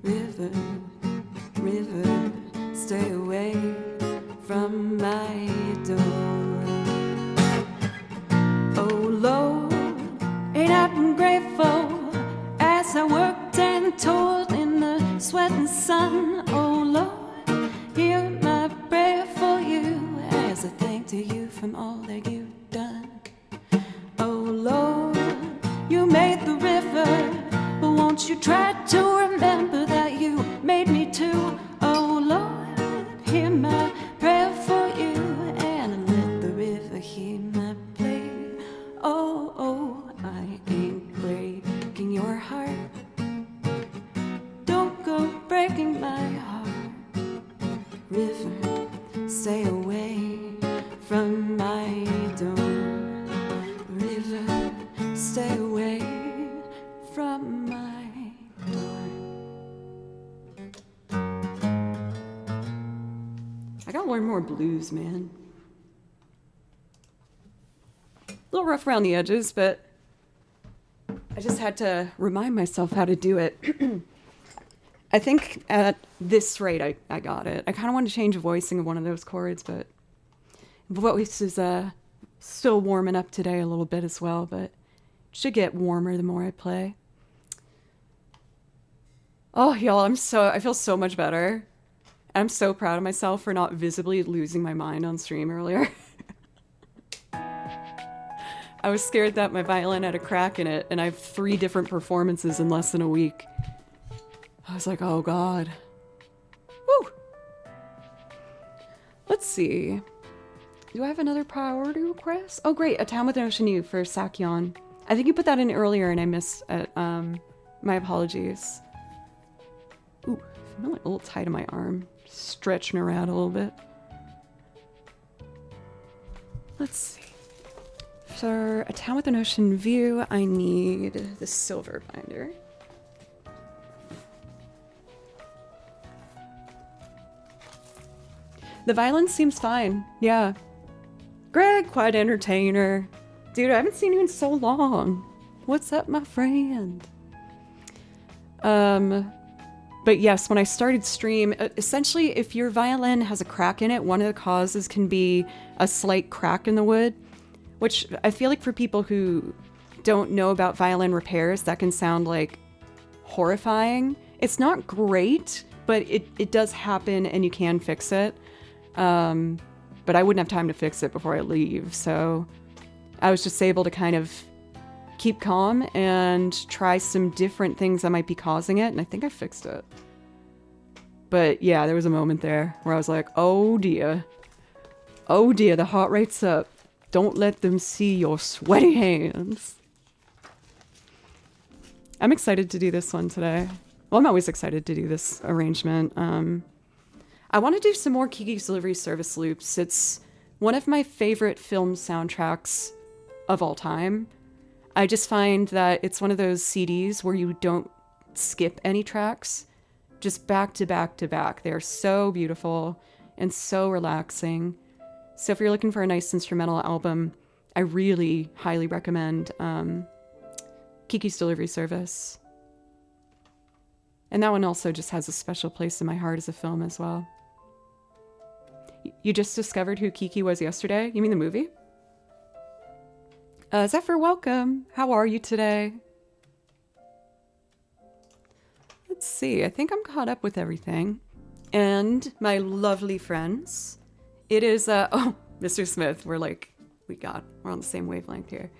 River, river, stay away from my door. Oh Lord, ain't I been grateful as I worked and toiled in the sweat and sun. Oh Lord, hear my prayer for you as I thank to you from all that you've done. Oh Lord, you made the river, but won't you try to remember that you made me too? Oh Lord, hear my prayer for you and let the river hear my plea. Oh, oh, I ain't breaking your heart, don't go breaking my heart. River, stay away from my door. River, stay away from my door. I gotta learn more blues, man. A little rough around the edges, but I just had to remind myself how to do it. I think at this rate, I got it. I kind of wanted to change the voicing of one of those chords, but voice is still warming up today a little bit as well, but it should get warmer the more I play. Oh, y'all, I feel so much better. I'm so proud of myself for not visibly losing my mind on stream earlier. I was scared that my violin had a crack in it, and I have 3 different performances in less than a week. I was like, oh god. Woo! Let's see. Do I have another priority request? Oh great, A Town with an Ocean View for Sakyon. I think you put that in earlier and I missed it. My apologies. Ooh, I feel like a little tight on my arm. Stretching around a little bit. Let's see. For A Town with an Ocean View, I need the silver binder. The violin seems fine. Yeah. Greg, quiet entertainer. Dude, I haven't seen you in so long. What's up, my friend? But yes, when I started stream, essentially if your violin has a crack in it, one of the causes can be a slight crack in the wood, which I feel like for people who don't know about violin repairs, that can sound like horrifying. It's not great, but it does happen and you can fix it. But I wouldn't have time to fix it before I leave, so I was just able to kind of keep calm and try some different things that might be causing it, and I think I fixed it. But yeah, there was a moment there where I was like, oh dear. Oh dear, the heart rate's up. Don't let them see your sweaty hands. I'm excited to do this one today. Well, I'm always excited to do this arrangement. I want to do some more Kiki's Delivery Service loops. It's one of my favorite film soundtracks of all time. I just find that it's one of those CDs where you don't skip any tracks, just back to back to back. They're so beautiful and so relaxing. So if you're looking for a nice instrumental album, I really highly recommend Kiki's Delivery Service. And that one also just has a special place in my heart as a film as well. You just discovered who Kiki was yesterday? You mean the movie? Zephyr, welcome. How are you today? Let's see. I think I'm caught up with everything. And my lovely friends. It is, oh, Mr. Smith, we're on the same wavelength here.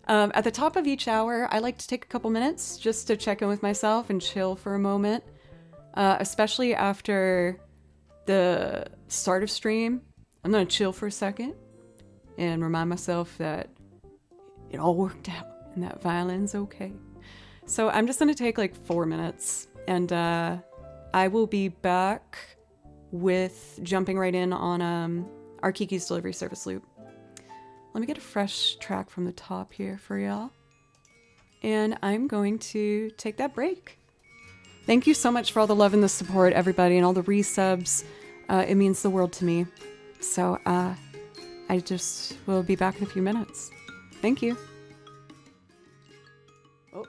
At the top of each hour, I like to take a couple minutes just to check in with myself and chill for a moment. Especially after the start of stream. I'm gonna chill for a second and remind myself that it all worked out and that violin's okay. So I'm just gonna take like 4 minutes and I will be back with jumping right in on our Kiki's Delivery Service loop. Let me get a fresh track from the top here for y'all. And I'm going to take that break. Thank you so much for all the love and the support, everybody, and all the resubs. It means the world to me. So I just will be back in a few minutes. Thank you. Oh.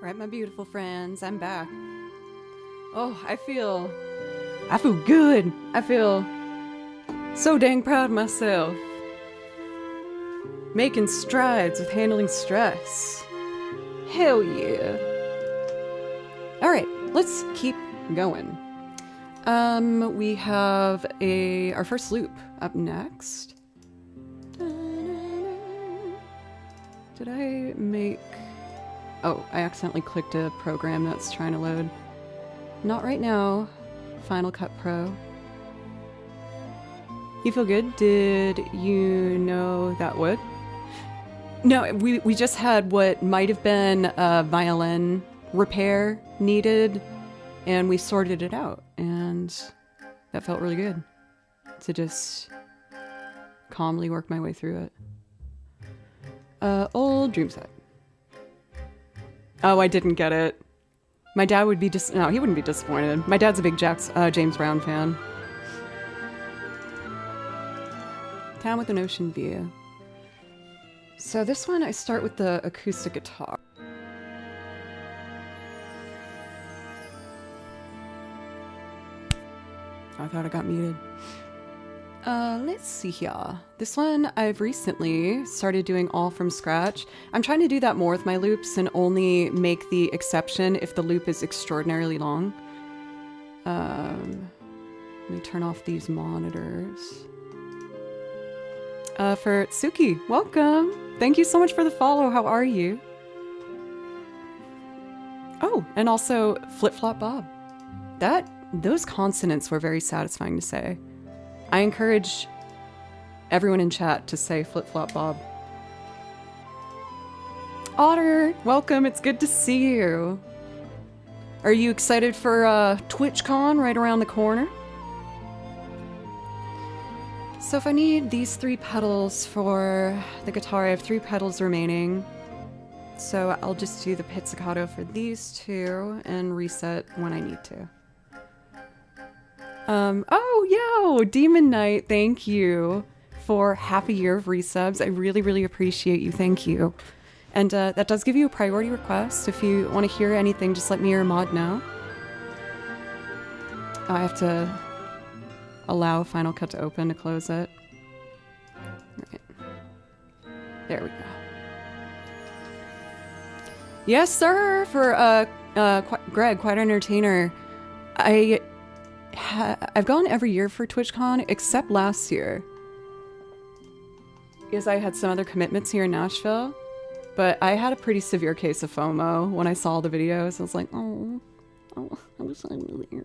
All right, my beautiful friends, I'm back. Oh, I feel good. I feel so dang proud of myself. Making strides with handling stress. Hell yeah. All right, let's keep going. We have our first loop up next. Did I make... Oh, I accidentally clicked a program that's trying to load. Not right now. Final Cut Pro. You feel good? Did you know that would? No, we just had what might have been a violin repair needed, and we sorted it out, and that felt really good to just calmly work my way through it. Old dream set. Oh, I didn't get it. My dad would be no, he wouldn't be disappointed. My dad's a big James Brown fan. Town with an ocean view. So this one, I start with the acoustic guitar. I thought I got muted. Let's see here. This one I've recently started doing all from scratch. I'm trying to do that more with my loops and only make the exception if the loop is extraordinarily long. Let me turn off these monitors. For Tsuki, welcome. Thank you so much for the follow. How are you? Oh, and also Flip Flop Bob. Those consonants were very satisfying to say. I encourage everyone in chat to say Flip Flop Bob. Otter, welcome. It's good to see you. Are you excited for TwitchCon right around the corner? So if I need these 3 pedals for the guitar, I have 3 pedals remaining. So I'll just do the pizzicato for these 2 and reset when I need to. Oh, yo, Demon Knight, thank you for half a year of resubs. I really, really appreciate you. Thank you. And that does give you a priority request. If you want to hear anything, just let me or your mod know. I have to allow Final Cut to open to close it. Right. There we go. Yes, sir, for Greg, Quite Entertainer. I've gone every year for TwitchCon except last year because I had some other commitments here in Nashville, but I had a pretty severe case of FOMO when I saw the videos. I was like, oh, I wish I was there.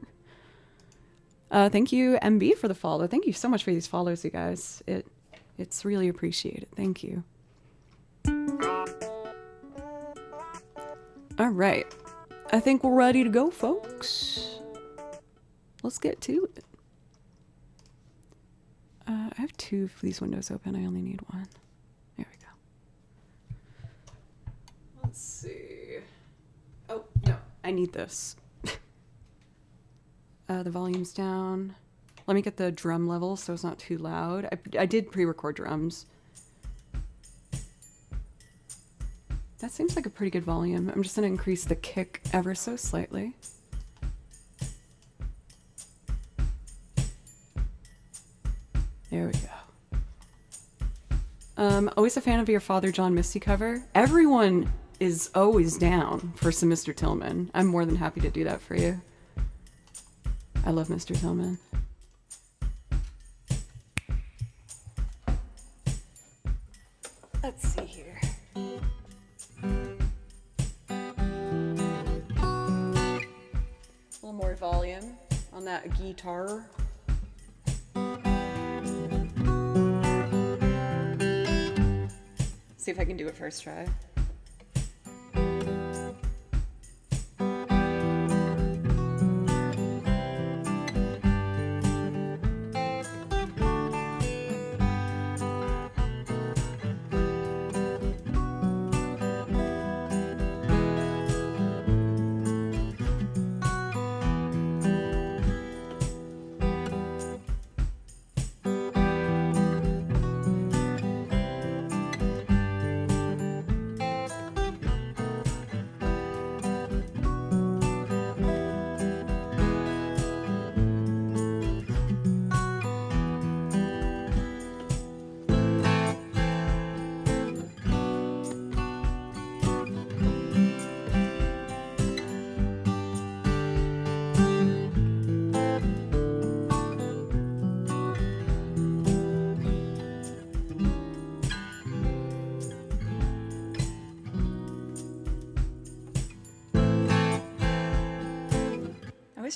Thank you, MB, for the follow. Thank you so much for these follows, you guys. It's really appreciated. Thank you. All right, I think we're ready to go, folks. Let's get to it. I have 2 of these windows open. I only need 1. There we go. Let's see. Oh, no. I need this. The volume's down. Let me get the drum level so it's not too loud. I did pre-record drums. That seems like a pretty good volume. I'm just going to increase the kick ever so slightly. There we go. Always a fan of your Father John Misty cover. Everyone is always down for some Mr. Tillman. I'm more than happy to do that for you. I love Mr. Tillman. Let's see here. A little more volume on that guitar. See if I can do it first try.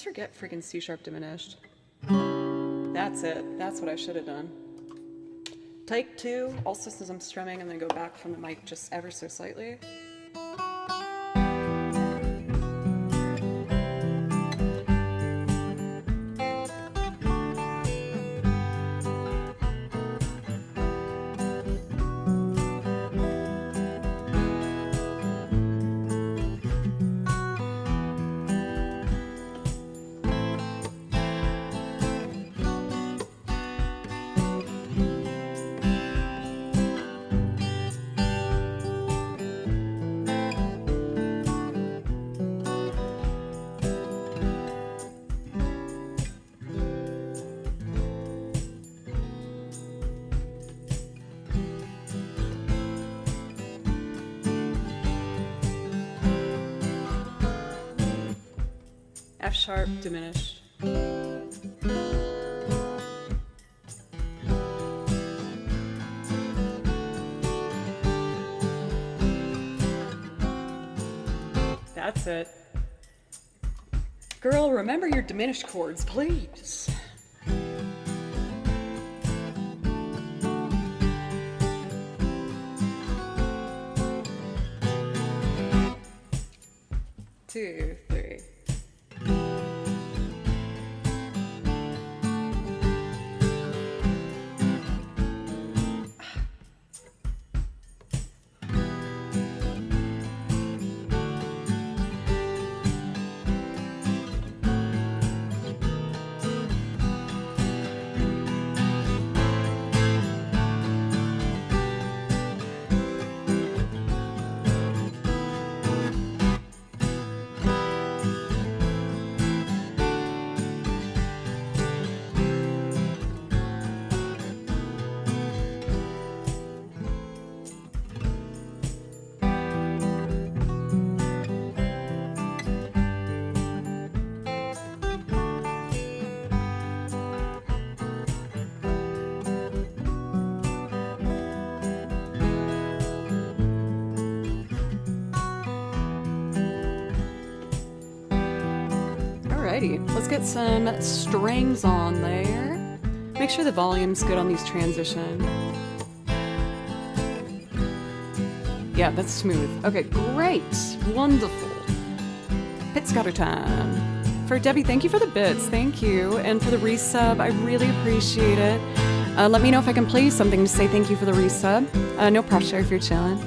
forget freaking C sharp diminished. That's it. That's what I should have done. Take 2, also since I'm strumming, and then go back from the mic just ever so slightly. F sharp diminished. That's it. Girl, remember your diminished chords, please. Two, three. Alrighty, let's get some strings on there. Make sure the volume's good on these transitions. Yeah, that's smooth. Okay, great. Wonderful. Pit scatter time. For Debbie, thank you for the bits. Thank you. And for the resub, I really appreciate it. Let me know if I can play you something to say thank you for the resub. No pressure if you're chilling.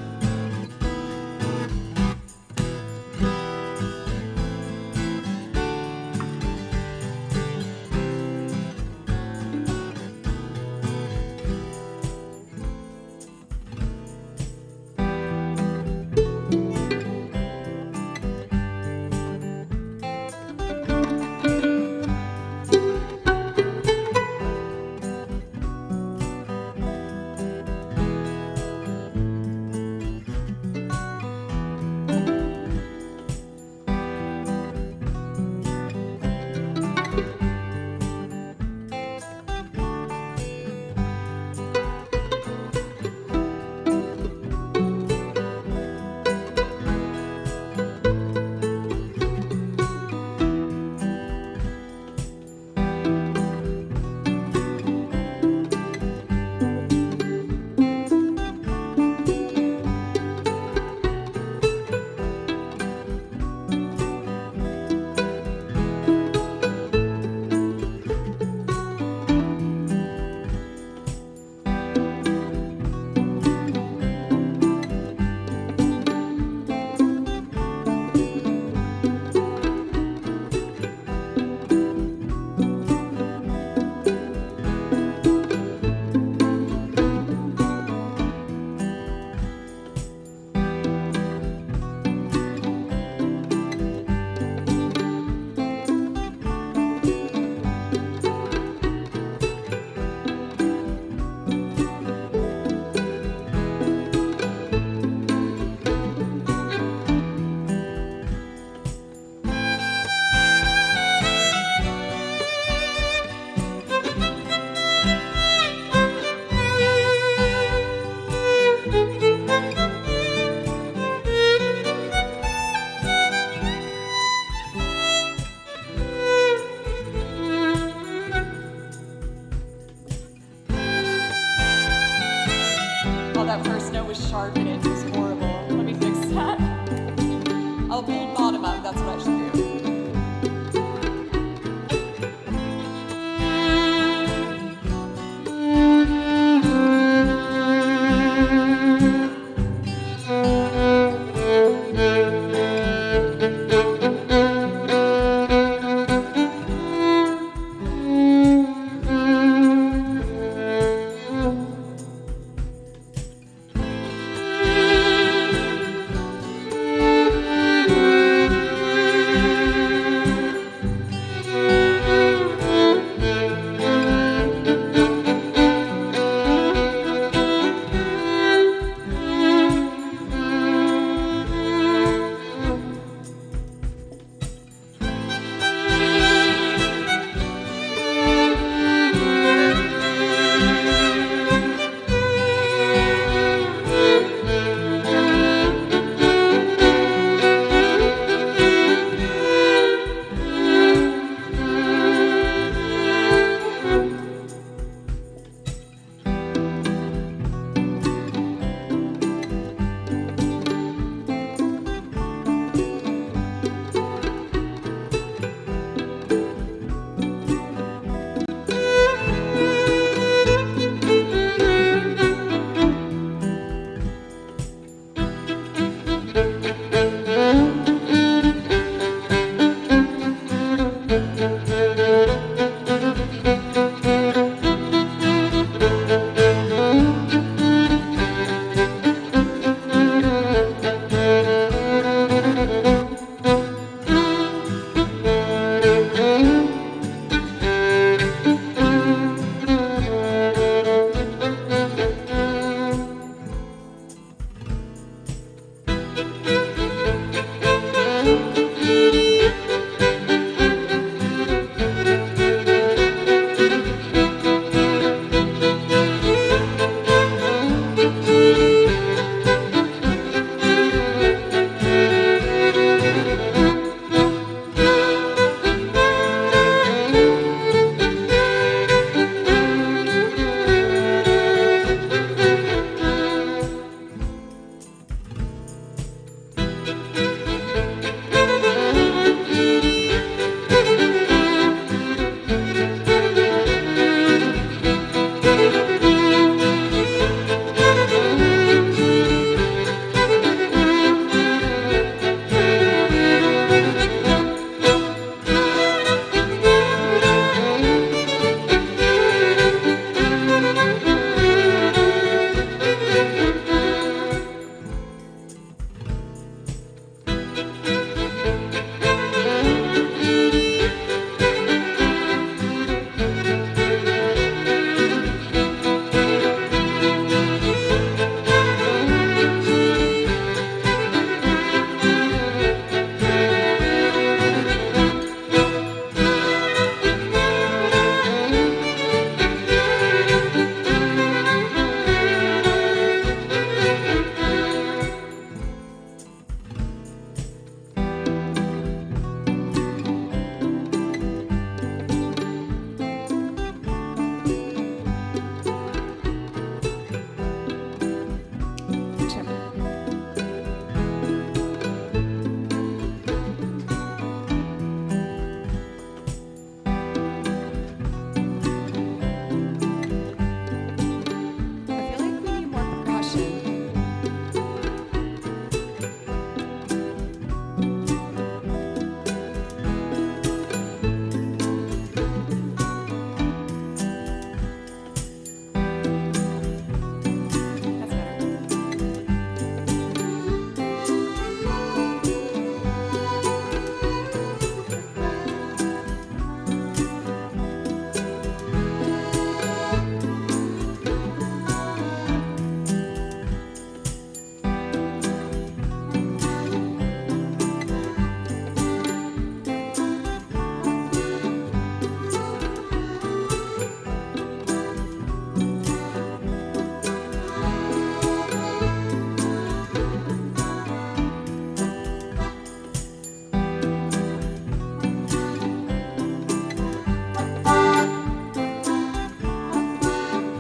sharp and it was horrible. Let me fix that. I'll build bottom up, that's what I should do.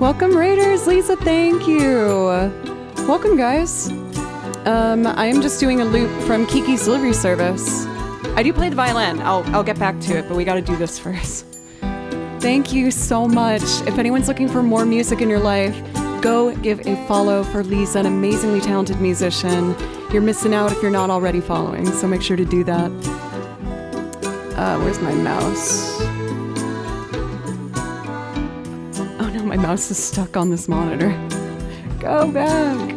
Welcome, Raiders. Lisa, thank you. Welcome, guys. I am just doing a loop from Kiki's delivery service. I do play the violin. I'll get back to it, but we gotta do this first. Thank you so much. If anyone's looking for more music in your life, go give a follow for Lisa, an amazingly talented musician. You're missing out if you're not already following, so make sure to do that. Where's my mouse? Oh no, my mouse is stuck on this monitor. Go back.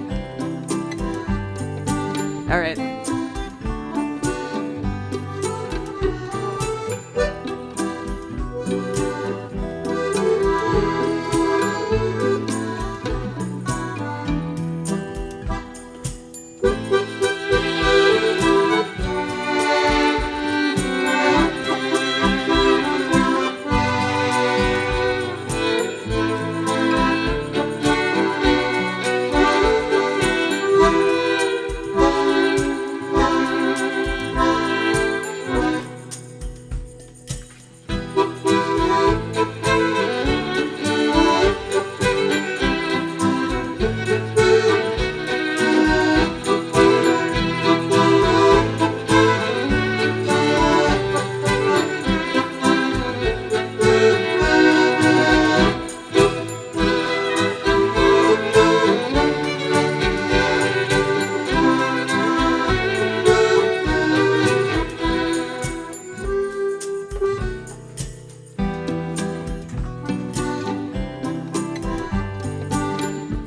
All right.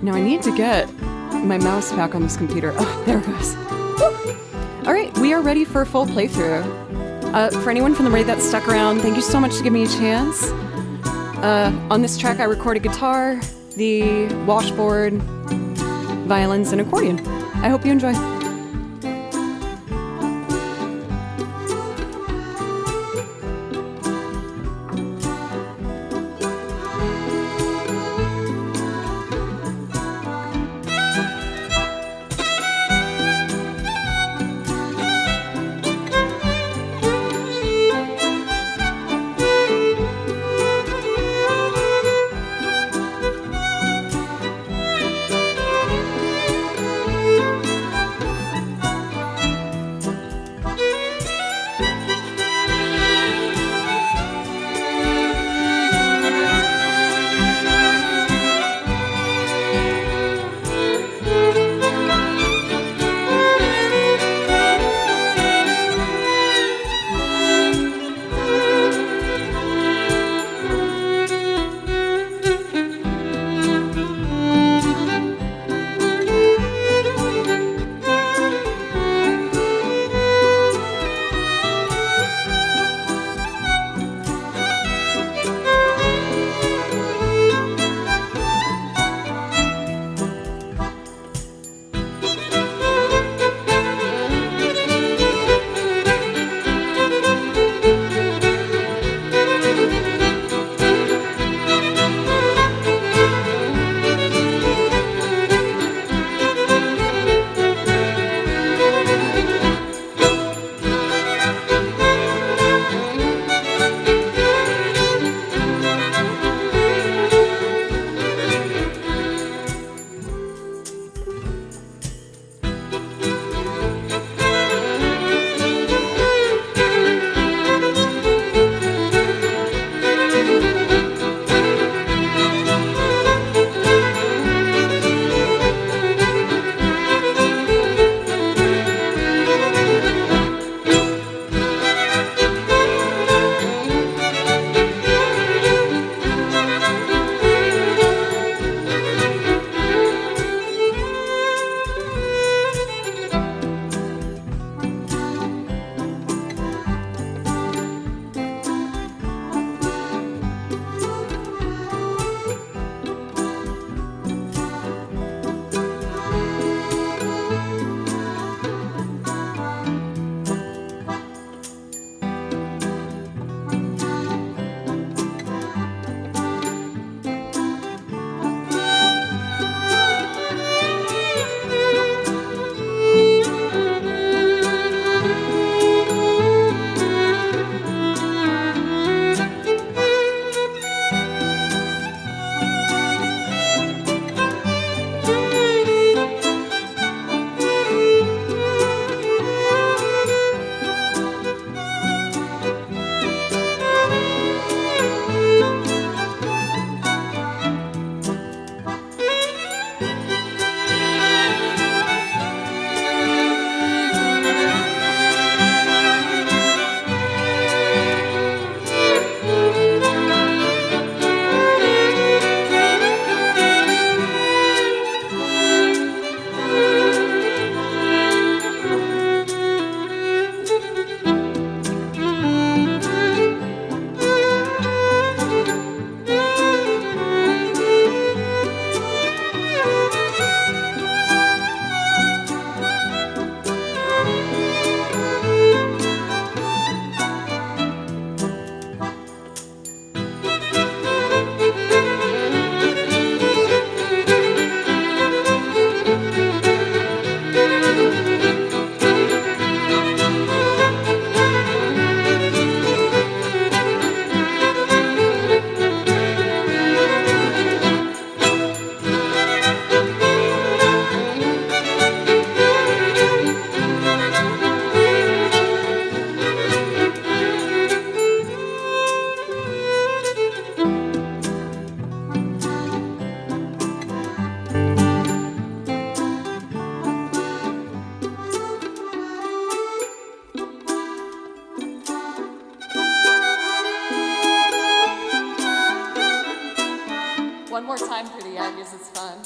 Now I need to get my mouse back on this computer. Oh, there it goes. Woo. All right, we are ready for a full playthrough. For anyone from the raid that stuck around, thank you so much to give me a chance. On this track, I recorded guitar, the washboard, violins, and accordion. I hope you enjoy. more time for the Aggies, it's fun.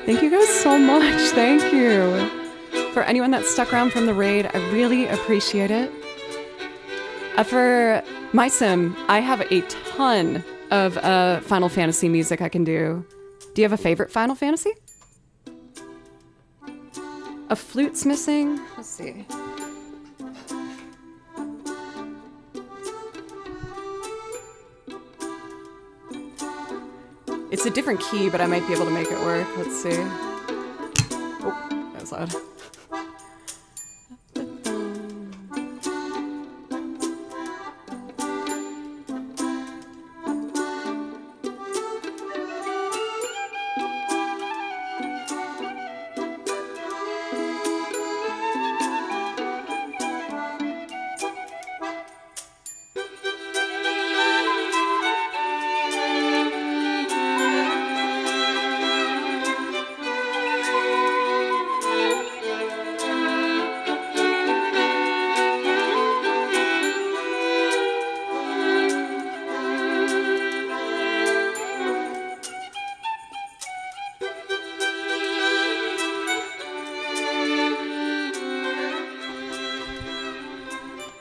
Thank you guys so much. Thank you. For anyone that stuck around from the raid, I really appreciate it. For my sim, I have a ton of Final Fantasy music I can do. Do you have a favorite Final Fantasy? A flute's missing? Let's see. It's a different key, but I might be able to make it work. Let's see. Oh, that was loud.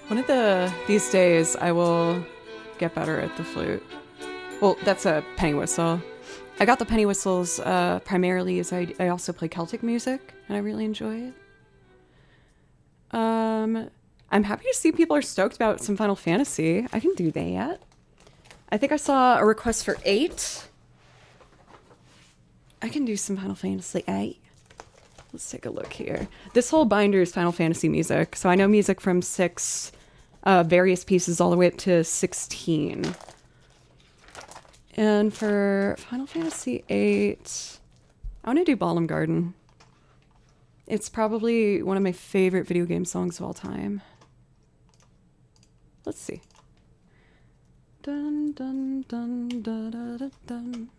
One of these days, I will get better at the flute. Well, that's a penny whistle. I got the penny whistles primarily as I also play Celtic music, and I really enjoy it. I'm happy to see people are stoked about some Final Fantasy. I can do that. I think I saw a request for 8. I can do some Final Fantasy 8. Let's take a look here. This whole binder is Final Fantasy music, so I know music from 6, various pieces all the way up to 16. And for Final Fantasy 8, I want to do Ballum Garden. It's probably one of my favorite video game songs of all time. Let's see. Dun dun dun da da da dun.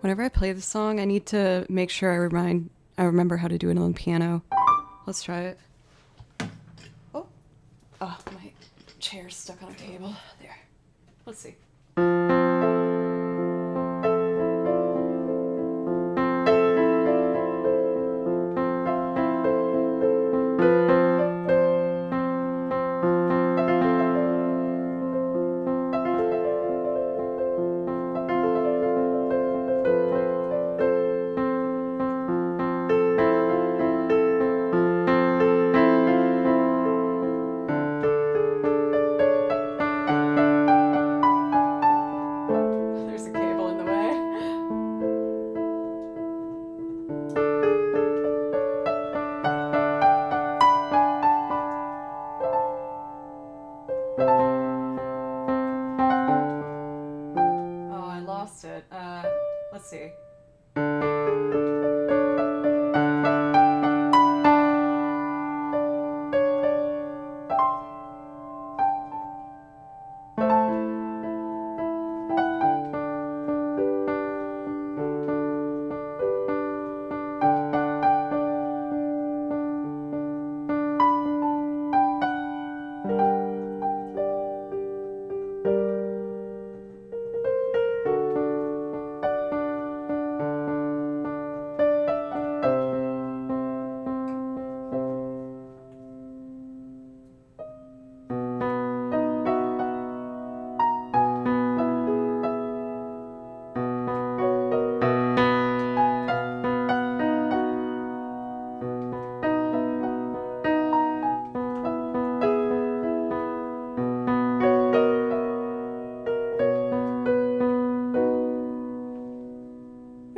Whenever I play the song, I need to make sure I remember how to do it on the piano. Let's try it. Oh, my chair's stuck on a cable. There. Let's see. Let's see.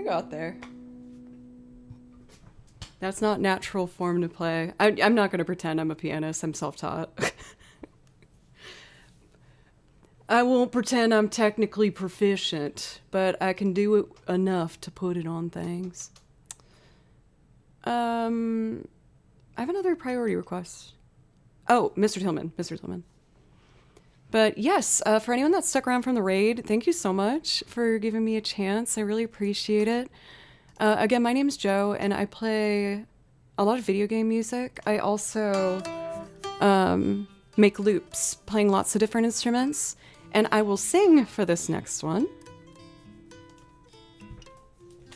Out there. That's not natural form to play. I'm not going to pretend I'm a pianist. I'm self-taught. I won't pretend I'm technically proficient, but I can do it enough to put it on things. I have another priority request. Oh, Mr. Tillman. But yes, for anyone that stuck around from the raid, thank you so much for giving me a chance. I really appreciate it. Again, my name's Joe, and I play a lot of video game music. I also make loops, playing lots of different instruments, and I will sing for this next one.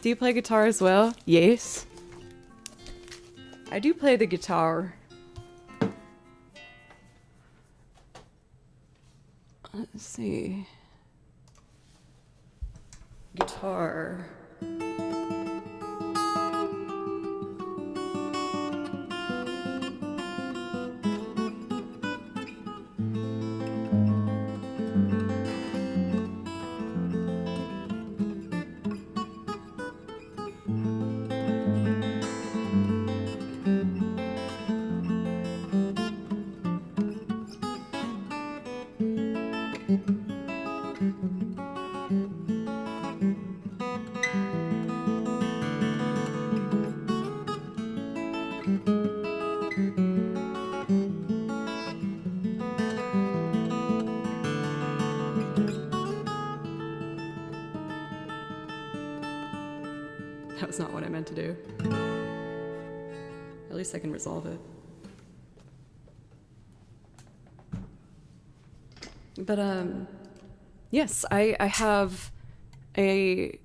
Do you play guitar as well? Yes. I do play the guitar. Let's see. Guitar. That was not what I meant to do. At least I can resolve it. But yes, I have a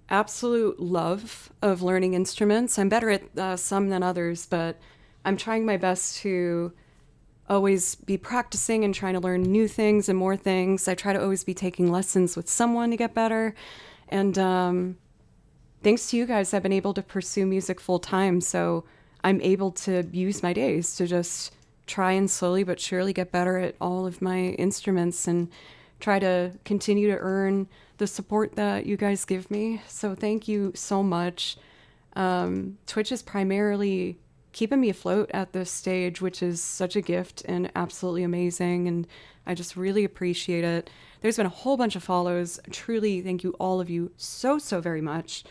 absolute love of learning instruments. I'm better at some than others, but I'm trying my best to always be practicing and trying to learn new things and more things. I try to always be taking lessons with someone to get better. And thanks to you guys, I've been able to pursue music full time. So I'm able to use my days to just try and slowly but surely get better at all of my instruments and try to continue to earn the support that you guys give me. So thank you so much. Twitch is primarily keeping me afloat at this stage, which is such a gift and absolutely amazing. And I just really appreciate it. There's been a whole bunch of follows. Truly, thank you, all of you, so very much.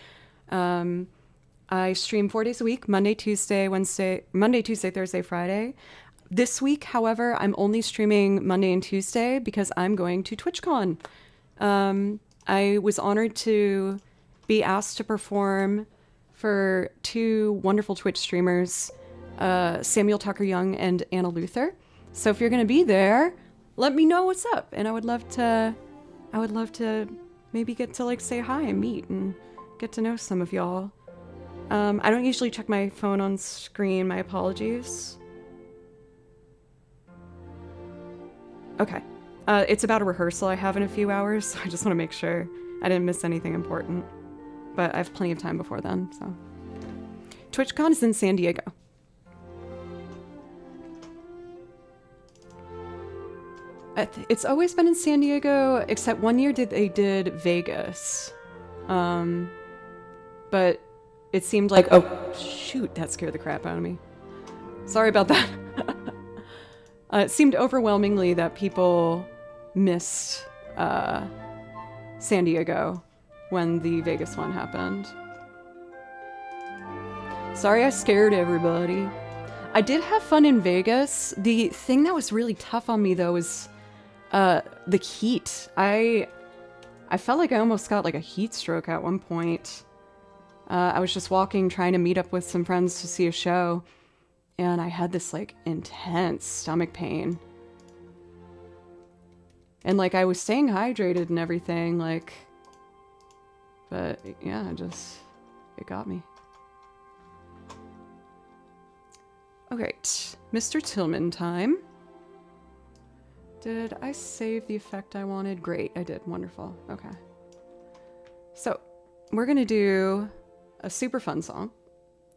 I stream 4 days a week, Monday, Tuesday, Thursday, Friday. This week, however, I'm only streaming Monday and Tuesday because I'm going to TwitchCon. I was honored to be asked to perform for two wonderful Twitch streamers, Samuel Tucker Young and Anna Luther. So if you're going to be there, let me know what's up. And I would love to maybe get to like say hi and meet and get to know some of y'all. I don't usually check my phone on screen. My apologies. Okay. It's about a rehearsal I have in a few hours, so I just want to make sure I didn't miss anything important. But I have plenty of time before then, so. TwitchCon is in San Diego. It's always been in San Diego, except one year they did Vegas. But it seemed like, oh shoot, that scared the crap out of me. Sorry about that. It seemed overwhelmingly that people missed San Diego when the Vegas one happened. Sorry I scared everybody. I did have fun in Vegas. The thing that was really tough on me though was the heat. I felt like I almost got like a heat stroke at one point. I was just walking, trying to meet up with some friends to see a show, and I had this like intense stomach pain. And like I was staying hydrated and everything, like, but yeah, it got me. Okay, Mr. Tillman time. Did I save the effect I wanted? Great, I did. Wonderful. Okay. So, we're gonna do a super fun song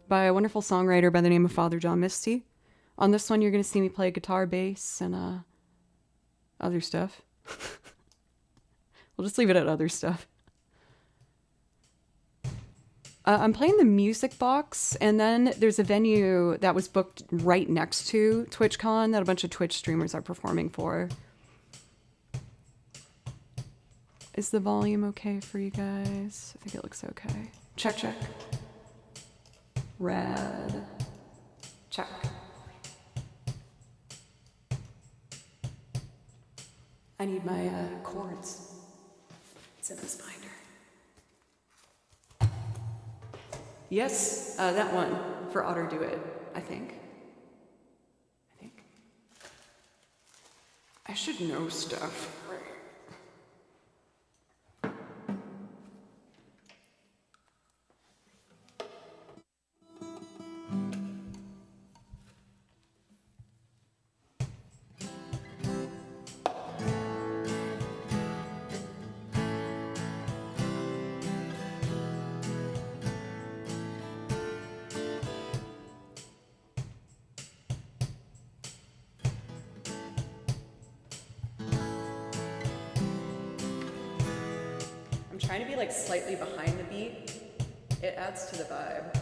by a wonderful songwriter by the name of Father John Misty. On this one, you're gonna see me play guitar, bass, and other stuff. We'll just leave it at other stuff. I'm playing the Music Box, and then there's a venue that was booked right next to TwitchCon that a bunch of Twitch streamers are performing for. Is the volume okay for you guys? I think it looks okay. Check, check. Rad. Check. I need my chords. It's in this binder. Yes, that one for Otter Do It, I think. I should know stuff. Trying to be like slightly behind the beat, it adds to the vibe.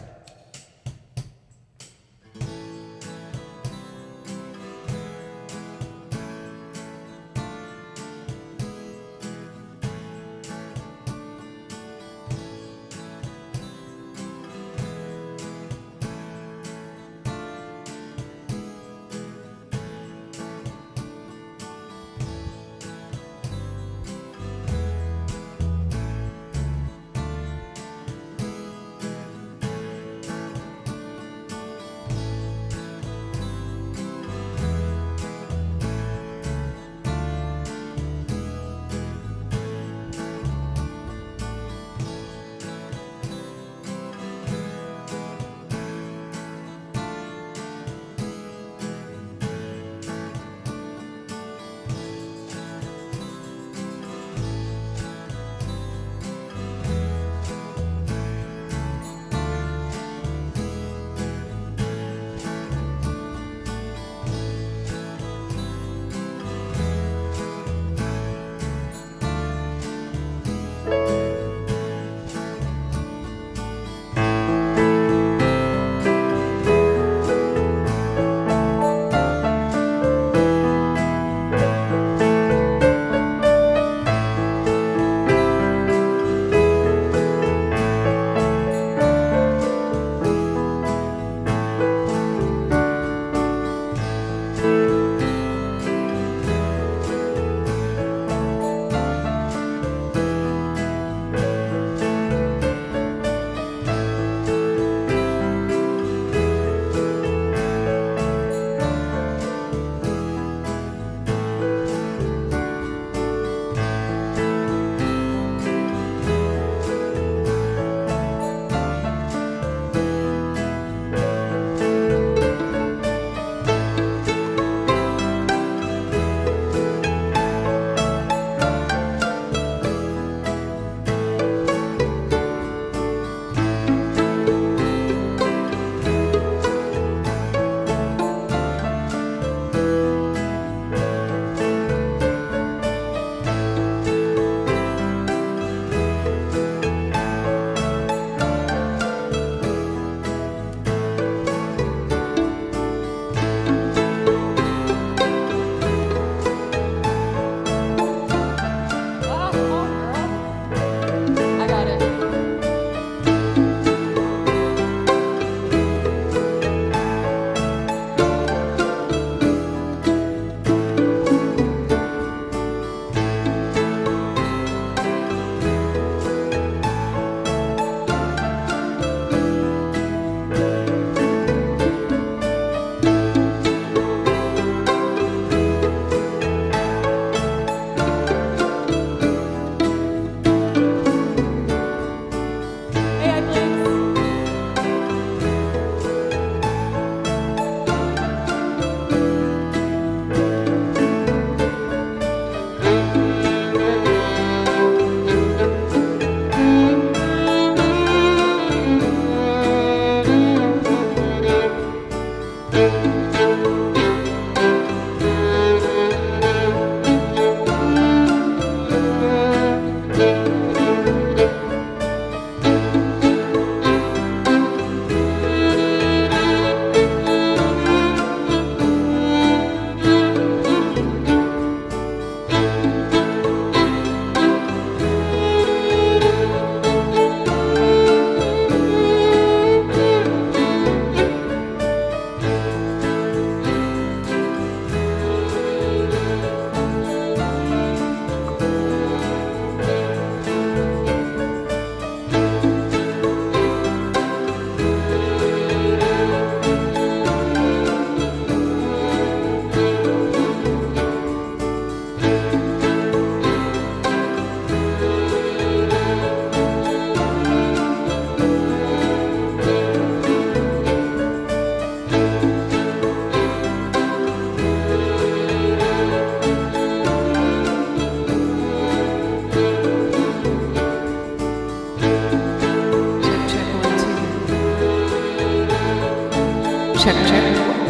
Check, check.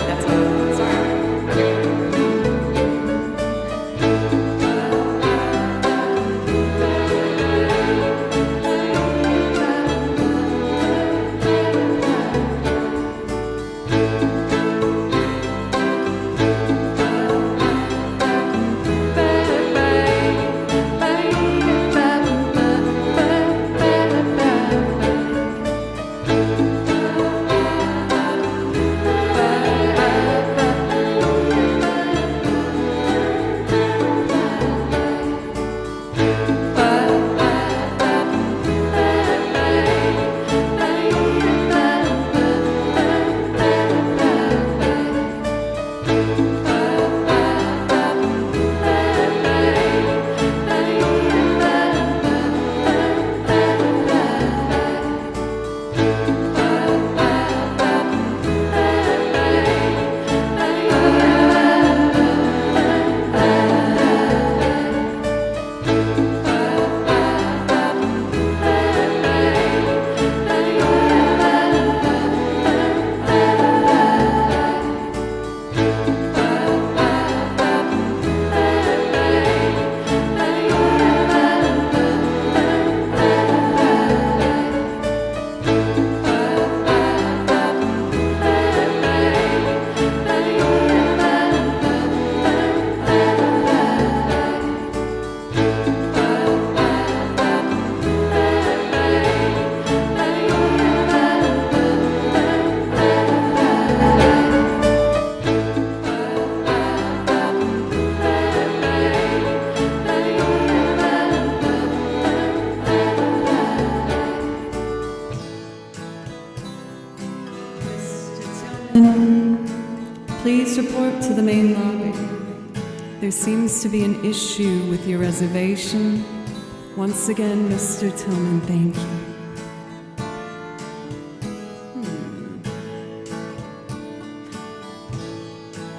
That's it. Sorry. Okay. Please report to the main lobby. There seems to be an issue with your reservation. Once again, Mr. Tillman, thank you.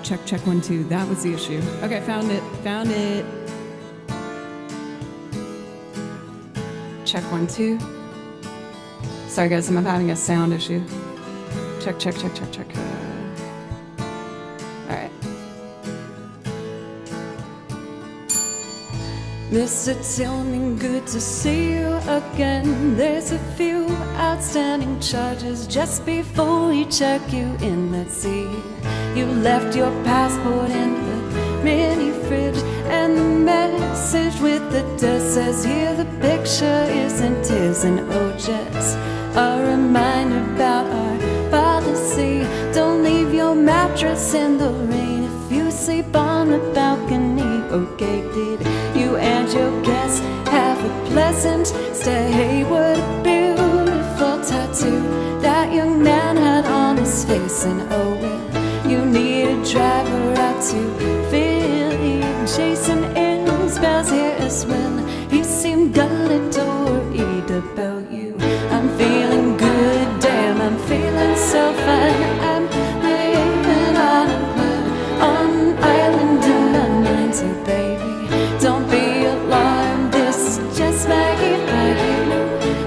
Check, check, 1, 2. That was the issue. Okay, found it. Found it. Check, 1, 2. Sorry guys, I'm having a sound issue. Check, check, check, check, check. Alright. Mr. Tillman, good to see you again. There's a few outstanding charges. Just before we check you in, let's see. You left your passport in the mini fridge, and the message with the desk says here the picture isn't his. And oh, just a reminder about our policy: don't leave your mattress in the rain if you sleep on the balcony. Okay, did you and your guests have a pleasant stay? What a beautiful tattoo that young man had on his face. And oh well, you need a driver out to Philly. Jason Isbell's here as well. He seemed a little worried about you. I'm feeling good, damn, I'm feeling so fine. I'm living on a cloud, on an island in my mind. So baby, don't be alarmed, this is just Maggie.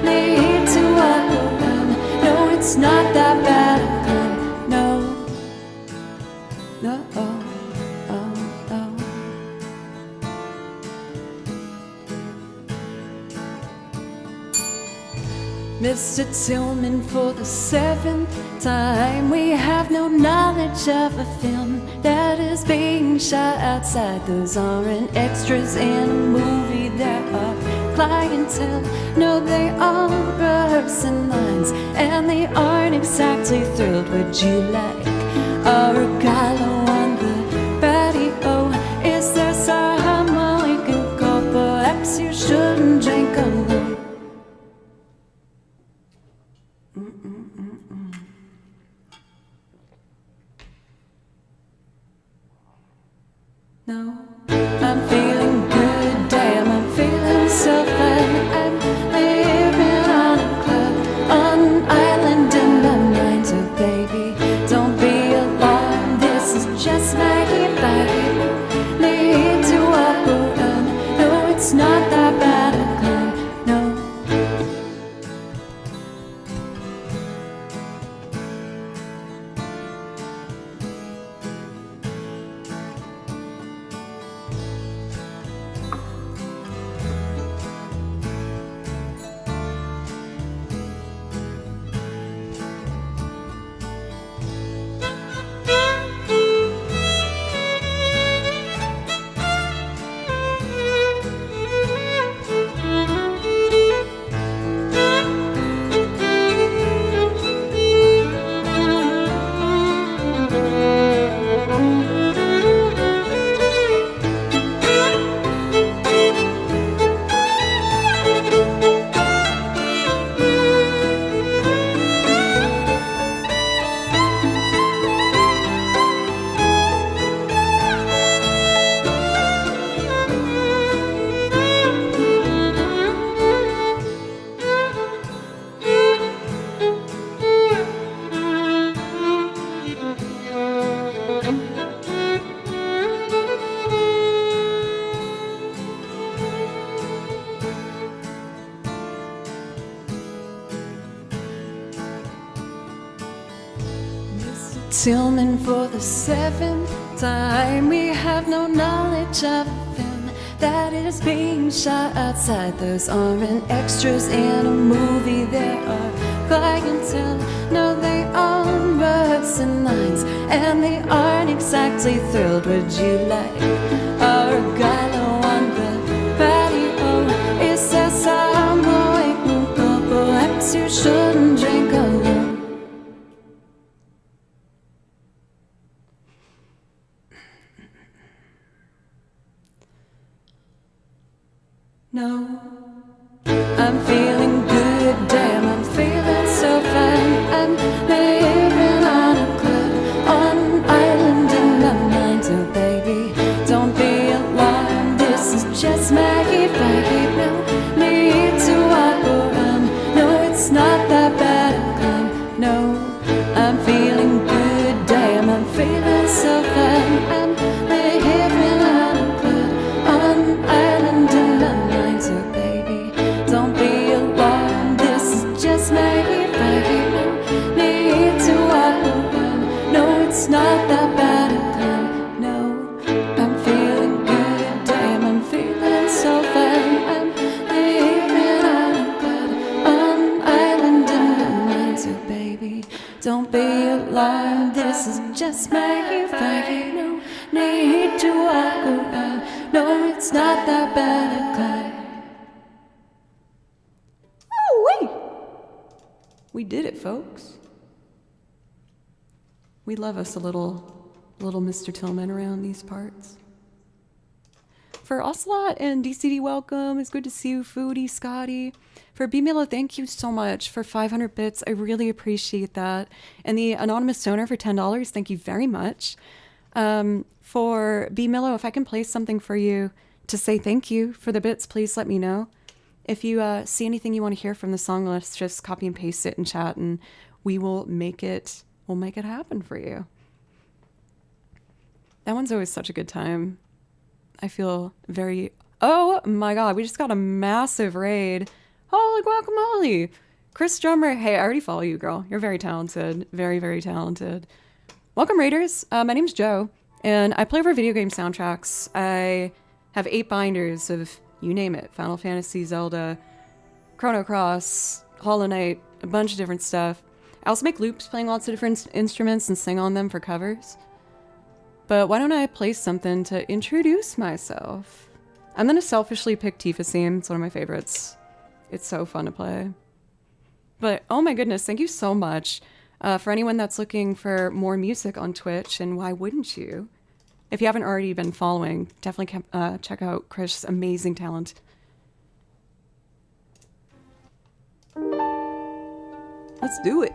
No need to walk around, no, it's not that bad a plan. No, no, oh, oh, oh. Mr. Tillman, for the 7th time, we have no knowledge of a film that is being shot outside. Those aren't extras in a movie, there are clientele. No, they are rehearsing lines, and they aren't exactly thrilled. Would you like a regalo on the patio? Is there someone we can call? Perhaps you shouldn't drink alone. No, I'm feeling good, damn, I'm feeling so fine. I'm living on a cloud, on an island in my mind. So baby, don't be alarmed, this is just Maggie. No need to walk around, no, it's not that bad a clown, no. Tillman, for the seventh time, we have no knowledge of a film that is being shot outside. Those aren't extras in a movie, there are clientele. No, they aren't words and lines, and they aren't exactly thrilled. Would you like a gallo on the patio? Is there someone waiting for? Perhaps you shouldn't drink alone. No, I'm feeling good, damn, I'm feeling so fine. I'm living on a cloud, on an island in my mind. So baby, don't be alarmed, this is just my vibe. No need to walk around, no, it's not that bad a climb. No, I'm feeling good, damn, I'm feeling so fine. I'm living on a cloud, on an island in my mind. So baby, don't be alarmed, this is just my vibe. No need to walk around, no, it's not that bad a time. No, I'm feeling good, damn, I'm feeling so fine. I'm living on a cloud, on an island in my mind. So baby, don't be alarmed, this is just my vibe. No need to walk around, no, it's not that bad a climb. We did it, folks. We love us a little Mr. Tillman around these parts. For Ocelot and DCD, welcome. It's good to see you, Foodie, Scotty. For B Milo, thank you so much for 500 bits. I really appreciate that. And the Anonymous Donor for $10, thank you very much. For B Milo, if I can play something for you to say thank you for the bits, please let me know. If you see anything you want to hear from the song list, just copy and paste it in chat and we'll make it happen for you. That one's always such a good time. I feel very, oh my God, we just got a massive raid. Holy guacamole. Chris Drummer, hey, I already follow you, girl. You're very talented. Very, very talented. Welcome, raiders. My name's Joe, and I play over video game soundtracks. I have 8 binders of, you name it, Final Fantasy, Zelda, Chrono Cross, Hollow Knight, a bunch of different stuff. I also make loops playing lots of different instruments and sing on them for covers. But why don't I play something to introduce myself? I'm gonna selfishly pick Tifa's theme. It's one of my favorites. It's so fun to play. But oh my goodness, thank you so much. For anyone that's looking for more music on Twitch, and why wouldn't you? If you haven't already been following, definitely check out Chris' amazing talent. Let's do it.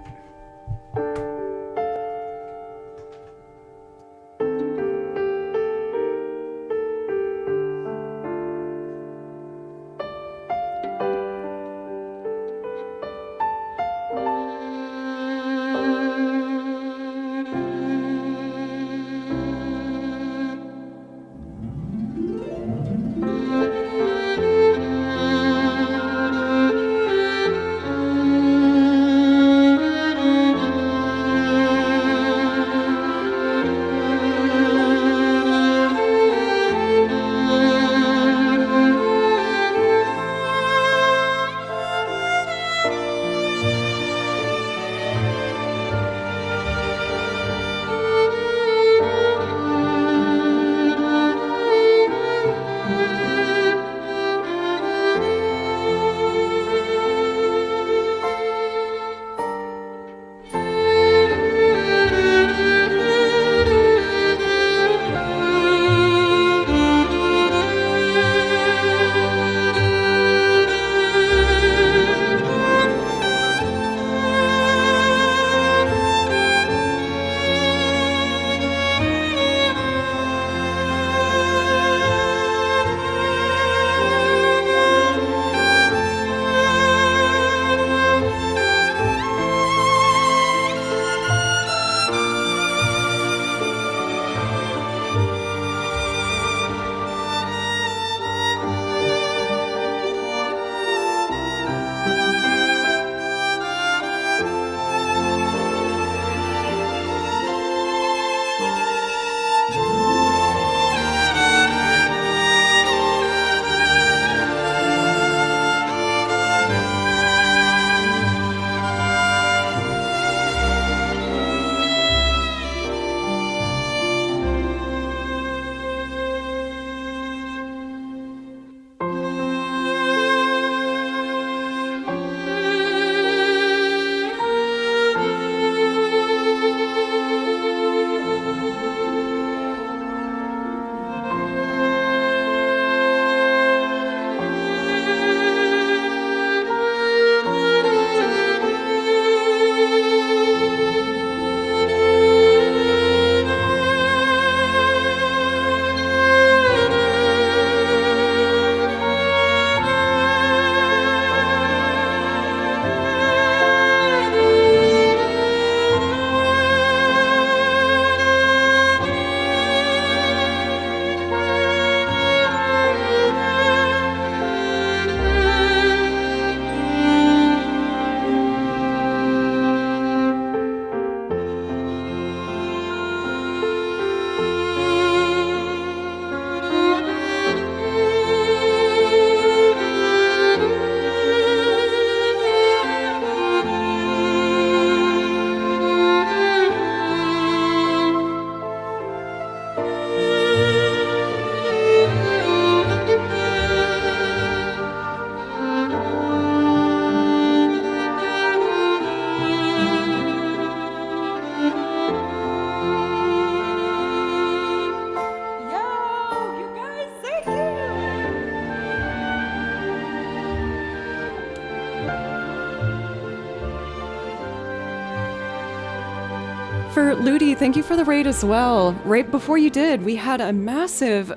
For Ludi, thank you for the raid as well. Right before you did, we had a massive,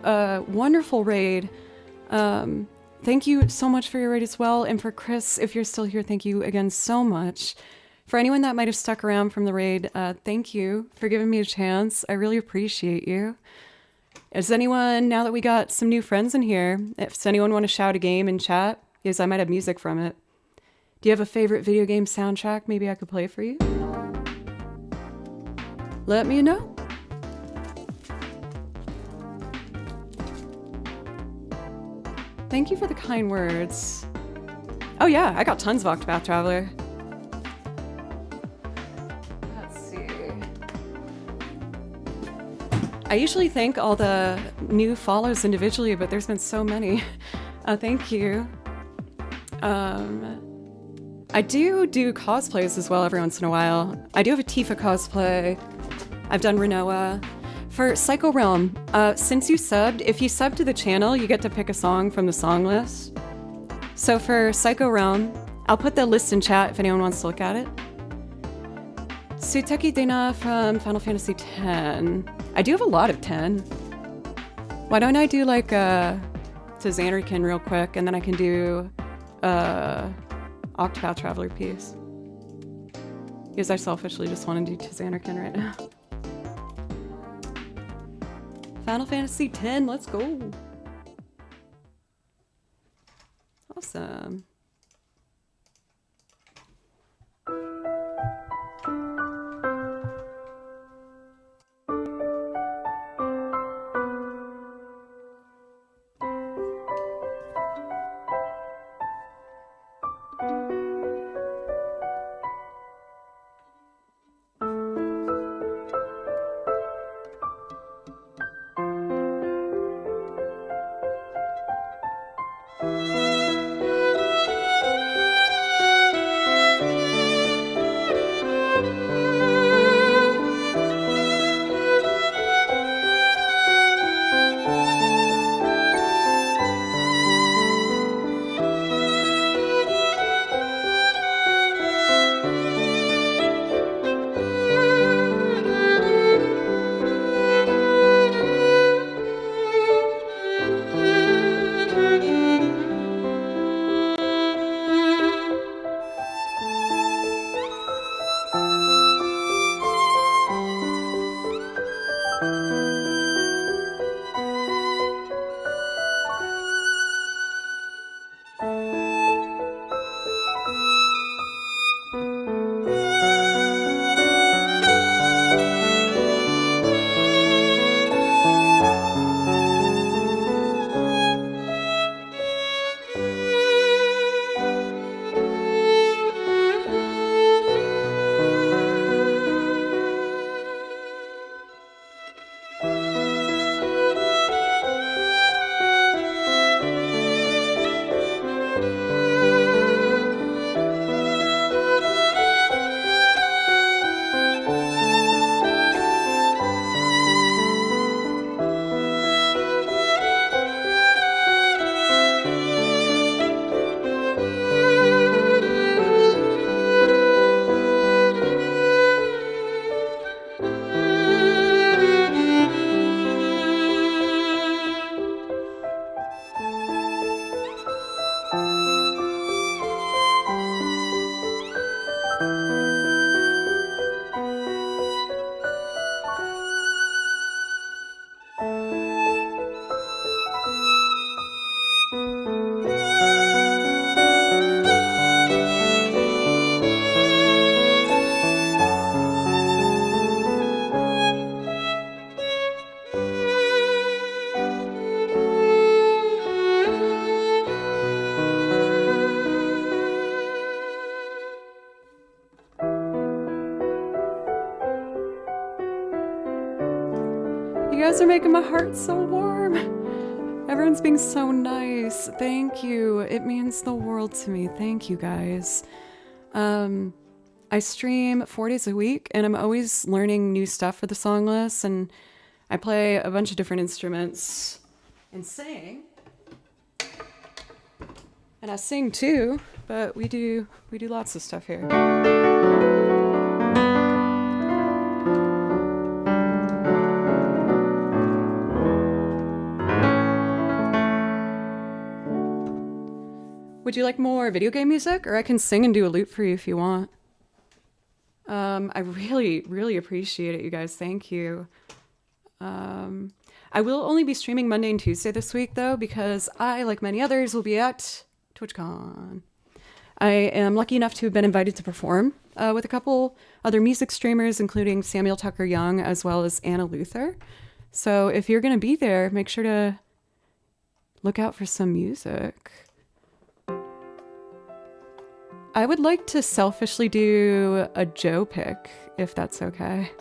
wonderful raid. Thank you so much for your raid as well. And for Chris, if you're still here, thank you again so much. For anyone that might have stuck around from the raid, thank you for giving me a chance. I really appreciate you. Is anyone, now that we got some new friends in here, does anyone want to shout a game in chat? Because I might have music from it. Do you have a favorite video game soundtrack maybe I could play for you? Let me know. Thank you for the kind words. Oh yeah, I got tons of Octopath Traveler. Let's see. I usually thank all the new follows individually, but there's been so many. Thank you. I do cosplays as well every once in a while. I do have a Tifa cosplay. I've done Renoa. For Psycho Realm, since you subbed, if you sub to the channel, you get to pick a song from the song list. So for Psycho Realm, I'll put the list in chat if anyone wants to look at it. Suteki Dena from Final Fantasy X. I do have a lot of 10. Why don't I do like to Xanarkin real quick, and then I can do Octopath Traveler piece. Because I selfishly just want to do Xanarkin right now. Final Fantasy X, let's go. Awesome. You guys are making my heart so warm. Everyone's being so nice. Thank you. It means the world to me. Thank you guys. I stream 4 days a week and I'm always learning new stuff for the song list, and I play a bunch of different instruments and sing. And I sing too, but we do lots of stuff here. Would you like more video game music? Or I can sing and do a loop for you if you want. I really, really appreciate it, you guys. Thank you. I will only be streaming Monday and Tuesday this week, though, because I, like many others, will be at TwitchCon. I am lucky enough to have been invited to perform with a couple other music streamers, including Samuel Tucker Young, as well as Anna Luther. So if you're going to be there, make sure to look out for some music. I would like to selfishly do a Joe pick, if that's okay.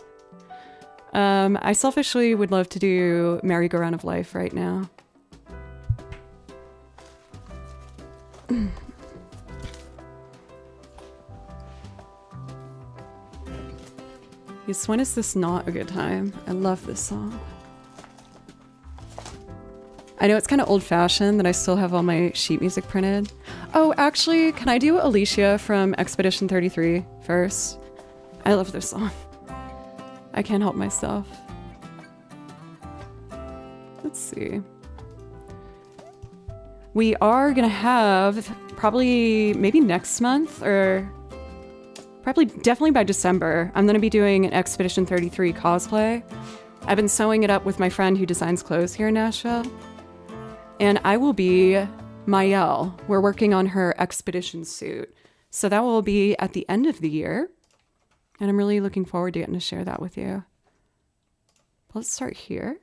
I selfishly would love to do Merry-Go-Round of Life right now. Yes, when is this not a good time? I love this song. I know it's kind of old-fashioned that I still have all my sheet music printed. Oh, actually, can I do Alicia from Expedition 33 first? I love this song. I can't help myself. Let's see. We are gonna have probably maybe next month or probably definitely by December, I'm gonna be doing an Expedition 33 cosplay. I've been sewing it up with my friend who designs clothes here in Nashville. And I will be Mayel. We're working on her expedition suit. So that will be at the end of the year. And I'm really looking forward to getting to share that with you. Let's start here.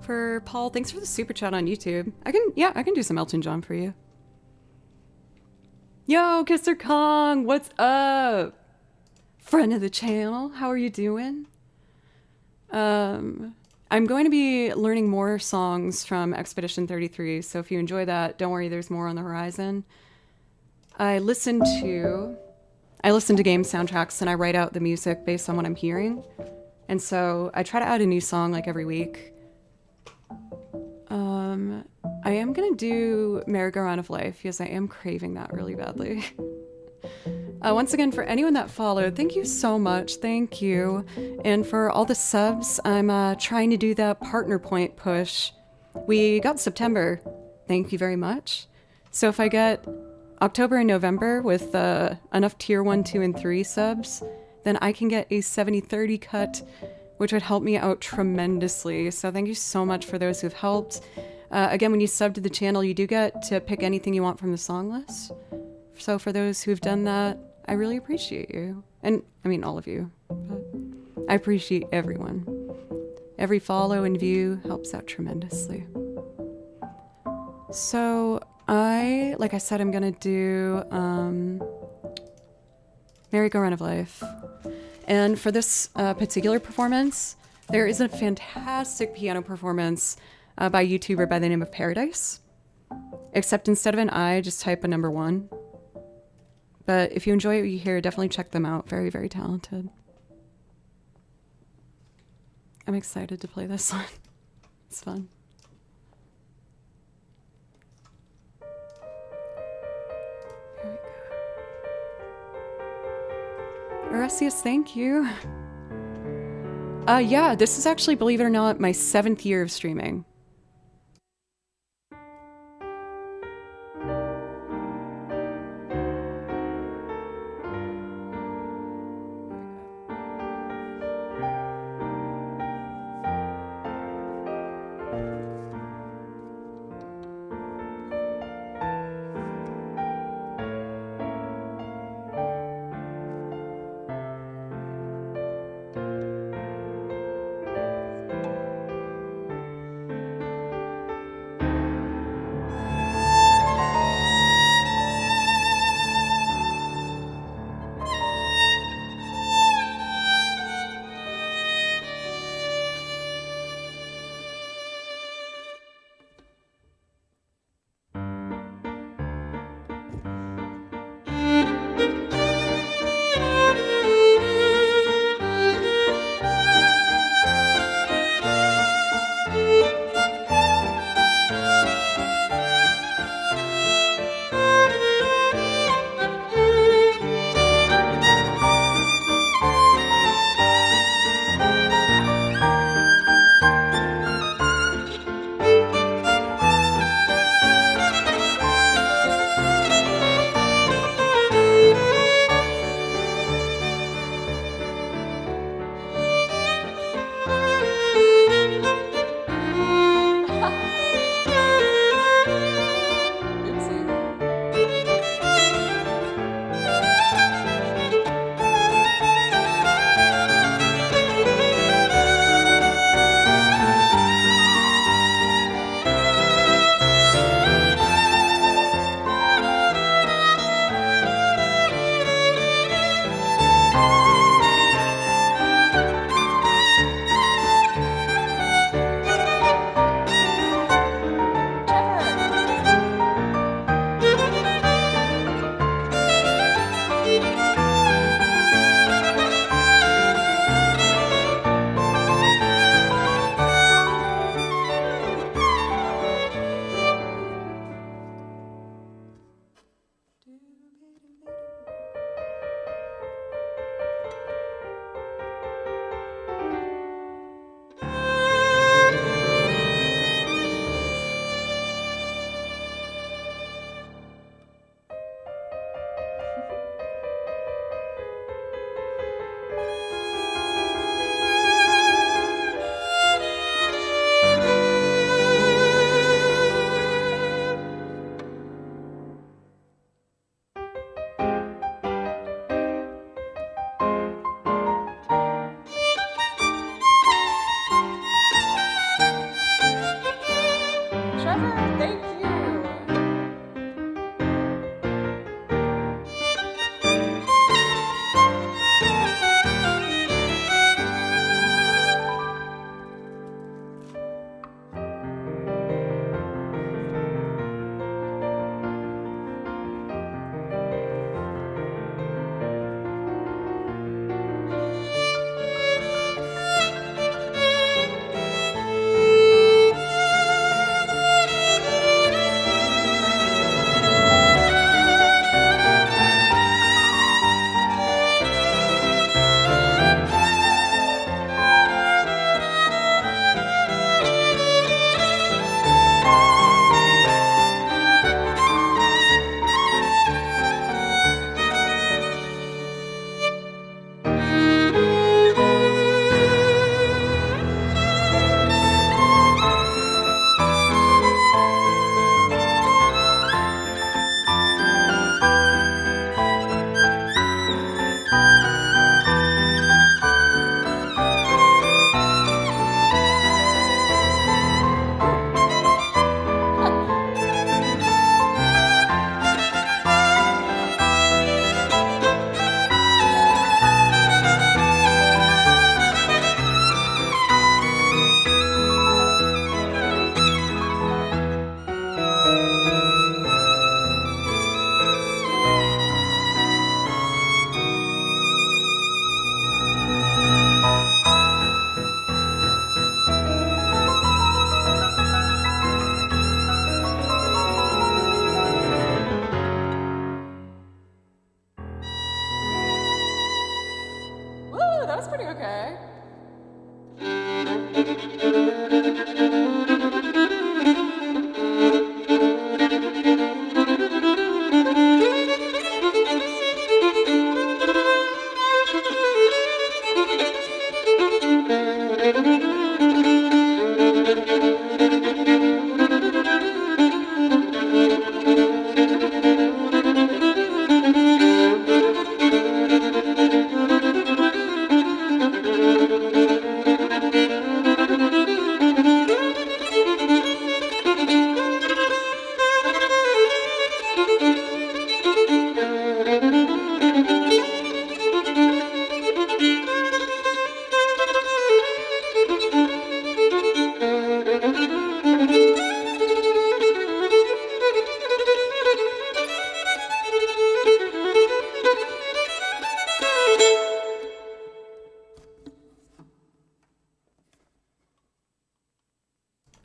For Paul, thanks for the super chat on YouTube. I can do some Elton John for you. Yo, Kisser Kong, what's up? Friend of the channel, how are you doing? I'm going to be learning more songs from Expedition 33, so if you enjoy that, don't worry, there's more on the horizon. I listen to game soundtracks and I write out the music based on what I'm hearing. And so I try to add a new song like every week. I am gonna do Merry-Go-Round of Life because I am craving that really badly. Once again, for anyone that followed, thank you so much. Thank you. And for all the subs, I'm trying to do that partner point push. We got September. Thank you very much. So if I get October and November with enough tier 1, 2, and 3 subs, then I can get a 70/30 cut, which would help me out tremendously. So thank you so much for those who've helped. Again, when you sub to the channel, you do get to pick anything you want from the song list. So for those who've done that, I really appreciate you. And I mean, all of you, but I appreciate everyone. Every follow and view helps out tremendously. So like I said, I'm gonna do Merry-Go-Round of Life. And for this particular performance, there is a fantastic piano performance by a YouTuber by the name of Paradise. Except instead of an I, just type a number 1. But if you enjoy what you hear, definitely check them out. Very, very talented. I'm excited to play this one. It's fun. Here we go. Oresius, thank you. Yeah, this is actually, believe it or not, my 7th year of streaming.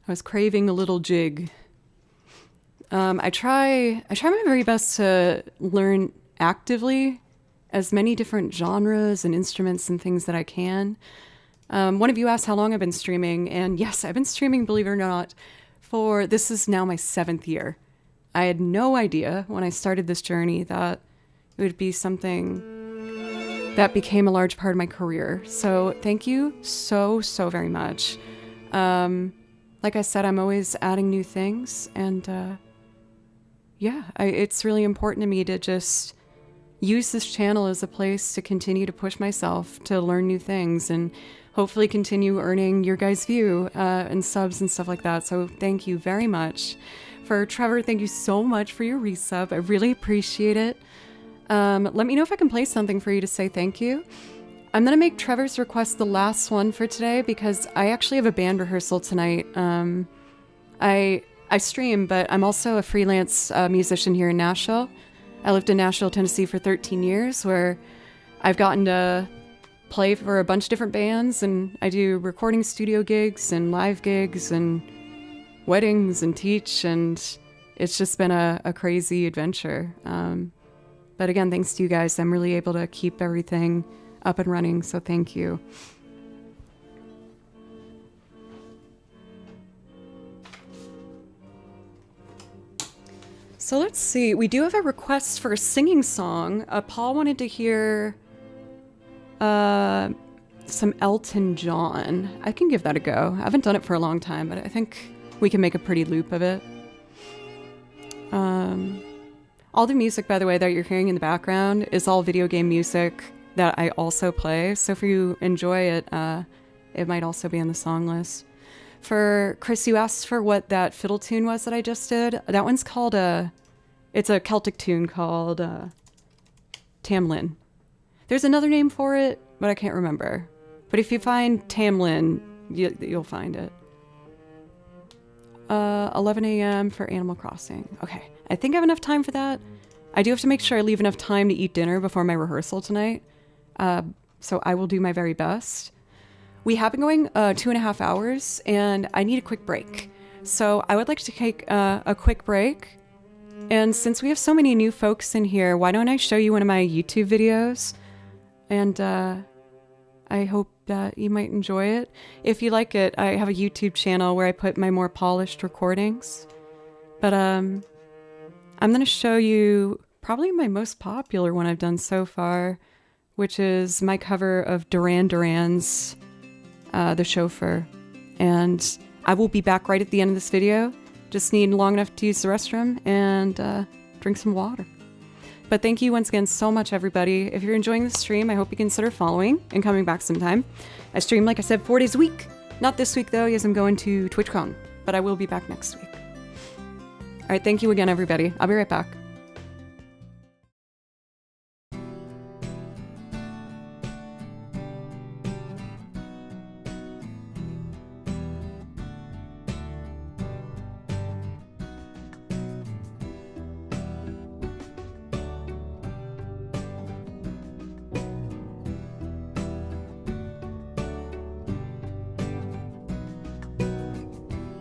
I was craving a little jig. I try my very best to learn actively as many different genres and instruments and things that I can. One of you asked how long I've been streaming, and yes, I've been streaming, believe it or not, this is now my 7th year. I had no idea when I started this journey that it would be something that became a large part of my career. So thank you so very much. Like I said, I'm always adding new things, and it's really important to me to just use this channel as a place to continue to push myself to learn new things and hopefully continue earning your guys' view and subs and stuff like that. So thank you very much. For Trevor, thank you so much for your resub. I really appreciate it. Let me know if I can play something for you to say thank you. I'm going to make Trevor's request the last one for today because I actually have a band rehearsal tonight. I stream, but I'm also a freelance musician here in Nashville. I lived in Nashville, Tennessee for 13 years, where I've gotten to play for a bunch of different bands, and I do recording studio gigs and live gigs and weddings and teach, and it's just been a crazy adventure. But again, thanks to you guys, I'm really able to keep everything up and running, so thank you. So let's see, we do have a request for a singing song. Paul wanted to hear some Elton John. I can give that a go. I haven't done it for a long time, but I think we can make a pretty loop of it. All the music, by the way, that you're hearing in the background is all video game music that I also play. So if you enjoy it, it might also be on the song list. For Chris, you asked for what that fiddle tune was that I just did. That one's called it's a Celtic tune called Tamlin. There's another name for it, but I can't remember. But if you find Tamlin, you'll find it. 11 a.m. for Animal Crossing. Okay, I think I have enough time for that. I do have to make sure I leave enough time to eat dinner before my rehearsal tonight. So I will do my very best. We have been going 2.5 hours, and I need a quick break. So I would like to take a quick break. And since we have so many new folks in here, why don't I show you one of my YouTube videos? And I hope that you might enjoy it. If you like it, I have a YouTube channel where I put my more polished recordings. But I'm going to show you probably my most popular one I've done so far, which is my cover of Duran Duran's The Chauffeur. And I will be back right at the end of this video. Just need long enough to use the restroom and drink some water. But thank you once again so much, everybody. If you're enjoying the stream, I hope you consider following and coming back sometime. I stream, like I said, 4 days a week. Not this week, though, as I'm going to TwitchCon. But I will be back next week. All right, thank you again, everybody. I'll be right back.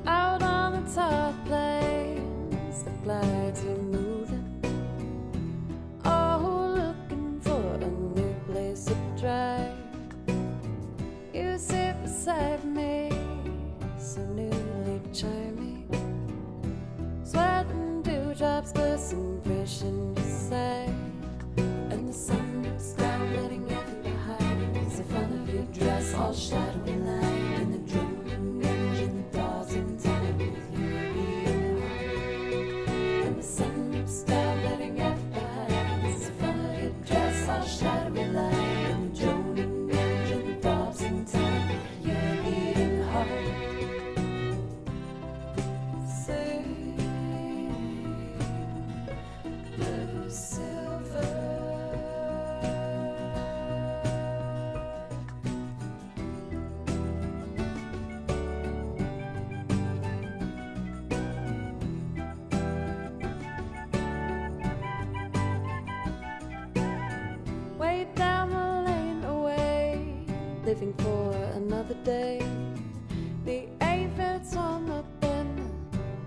Out on the top plains, the flags are moving. Oh, looking for a new place to drive. You sit beside me, so newly charming. Sweating dewdrops glisten fresh in your sight. And the sun looks down, letting everything behind. It's the front of your dress, all shadowy line. And the droning engine thaws in time with your beating heart. And the sun looks down, letting everything behind. It's the front of your dress, all shadowy line. And the droning engine thaws in time with your beating heart. Sing, blue silver.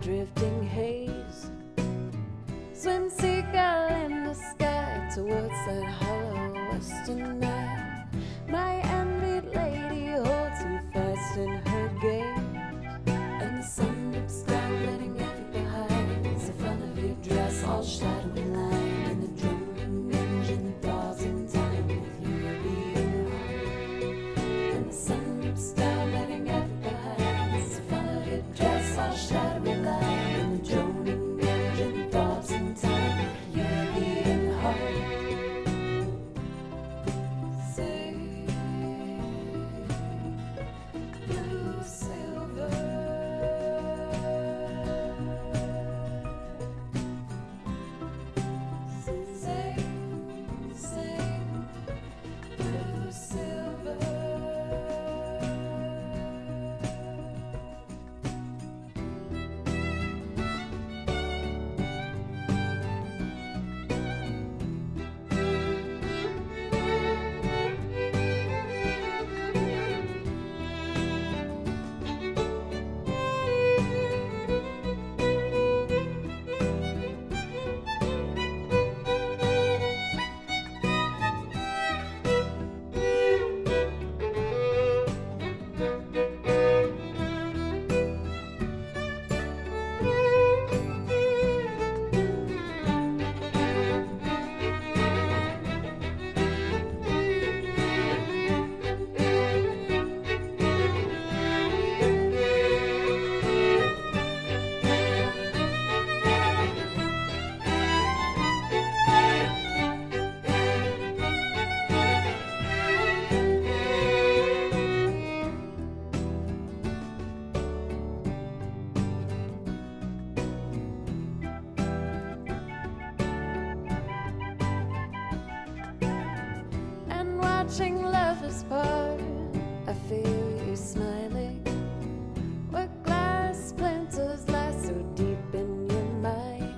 drifting haze. Swim seagull in the sky towards that hollow western night. My envied lady holds you fast in her gaze, and the sun looks down, letting every behind. The front of your dress all shadowy line, and the droning engine thaws in time with your beating heart. And the sun looks down, letting every behind. The front of your dress all shadowy line, and the droning engine thaws in time with your beating heart. Say, blue silver. Say, blue silver. And watching lovers part, I feel you smiling. Where glass splinters lie so deep in your mind,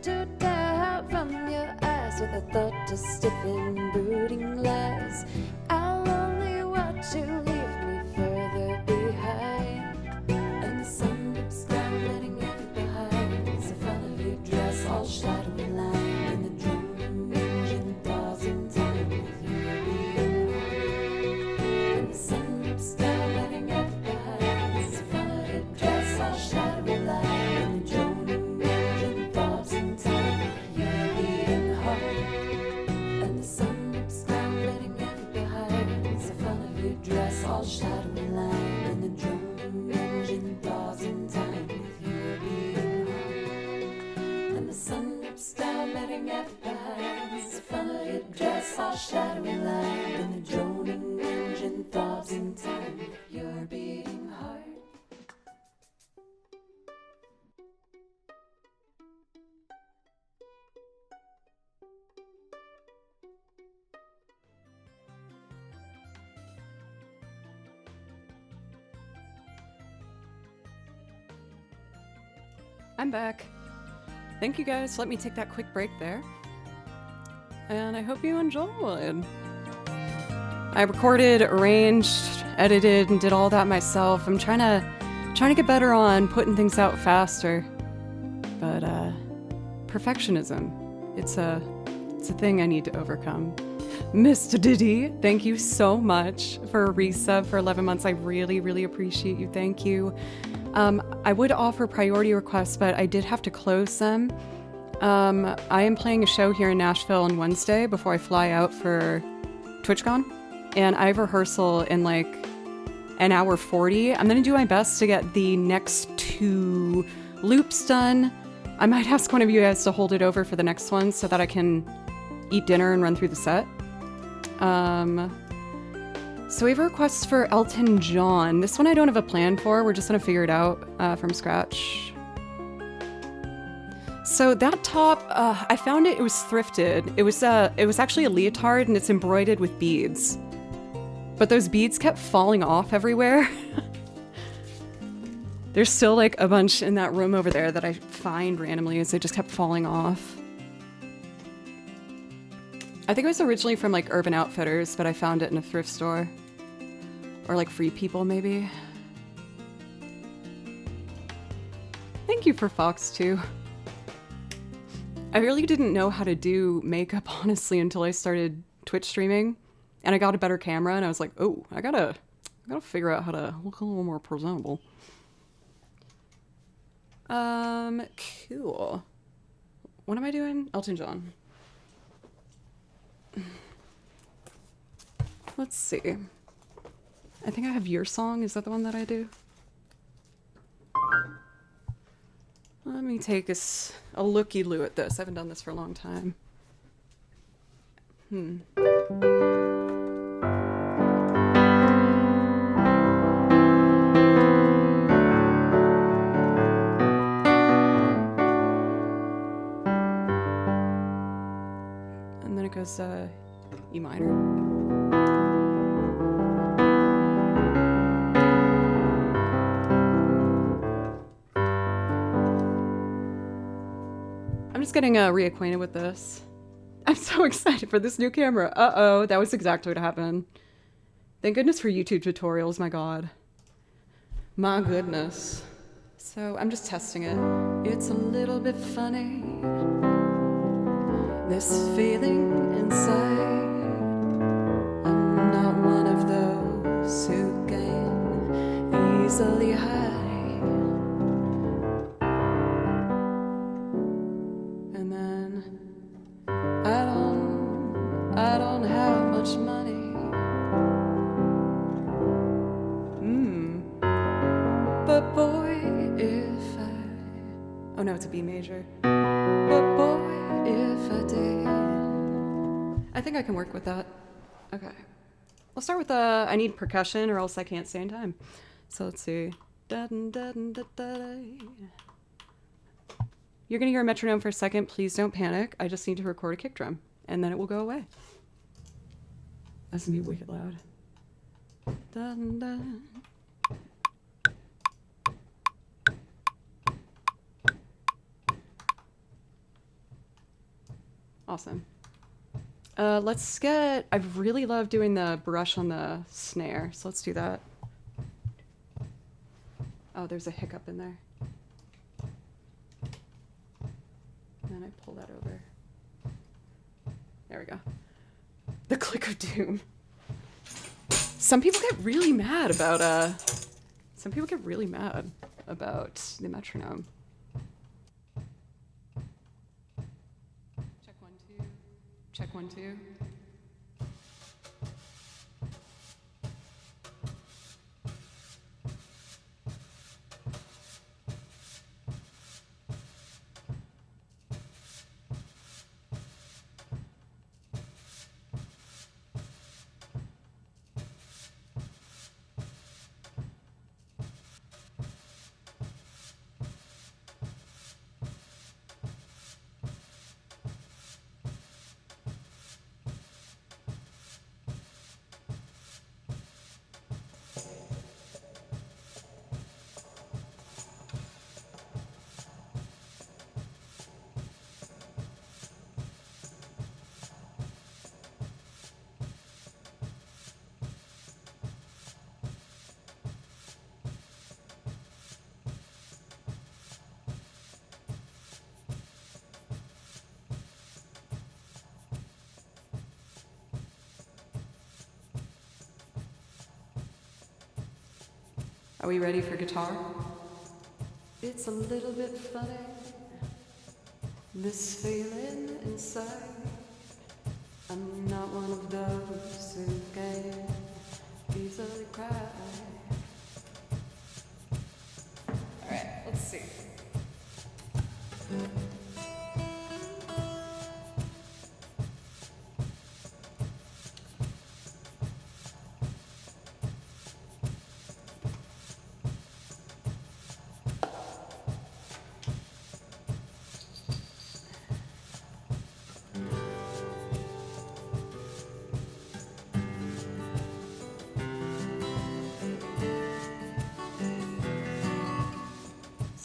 to tear out from your eyes with a thought to stiffen brooding lies. I'll only watch you leave me further behind. And the sun looks down, letting every behind. The front of your dress all shadowy line, and the droning engine thaws in time with your beating heart. And the sun looks down, letting every behind. The front of your dress all shadowy line, and the droning engine thaws in time with your beating heart. And the sun looks down, letting every behind. The front of your dress all shadowy line, and the droning engine thaws in time with your beating heart. And the sun looks down, letting every behind. The front of your dress all shadowy line, and the droning engine thaws in time with your beating heart. I'm back. Thank you guys. Let me take that quick break there. And I hope you enjoyed. I recorded, arranged, edited, and did all that myself. I'm trying to get better on putting things out faster. But perfectionism, it's a thing I need to overcome. Mr. Diddy, thank you so much for a resub for 11 months. I really, really appreciate you. Thank you. I would offer priority requests, but I did have to close them. I am playing a show here in Nashville on Wednesday before I fly out for TwitchCon, and I have rehearsal in like an hour 40. I'm gonna do my best to get the next 2 loops done. I might ask one of you guys to hold it over for the next one so that I can eat dinner and run through the set. So we have requests for Elton John. This one I don't have a plan for. We're just gonna figure it out from scratch. So that top, I found it was thrifted. It was actually a leotard and it's embroidered with beads. But those beads kept falling off everywhere. There's still like a bunch in that room over there that I find randomly as they just kept falling off. I think it was originally from like Urban Outfitters, but I found it in a thrift store. Or like Free People, maybe. thank you for Fox too. I really didn't know how to do makeup, honestly, until I started Twitch streaming. And I got a better camera, and I was like, oh, I gotta figure out how to look a little more presentable. Cool. What am I doing? Elton John. Let's see. I think I have Your Song. Is that the one that I do? Let me take a looky-loo at this. I haven't done this for a long time. And then it goes E minor. I'm just getting reacquainted with this. I'm so excited for this new camera. Uh-oh, that was exactly what happened. Thank goodness for YouTube tutorials, my god. My goodness. So I'm just testing it. It's a little bit funny, this feeling inside. I'm not one of those who can easily hide. And then I don't have much money. But boy, if I... Oh no, it's a B major. But boy, if I did... I think I can work with that. Okay. We'll start with I need percussion or else I can't stay in time. So let's see. You're gonna hear a metronome for a second. Please don't panic. I just need to record a kick drum and then it will go away. That's gonna be wicked loud. Dun, dun. Awesome. Let's get... I really love doing the brush on the snare, so let's do that. Oh, there's a hiccup in there. And then I pull that over. There we go. The click of doom. Some people get really mad about the metronome. Check 1, 2. Check 1, 2. Are we ready for guitar? It's a little bit funny, this feeling inside. I'm not one of those who can easily cry. All right, let's see.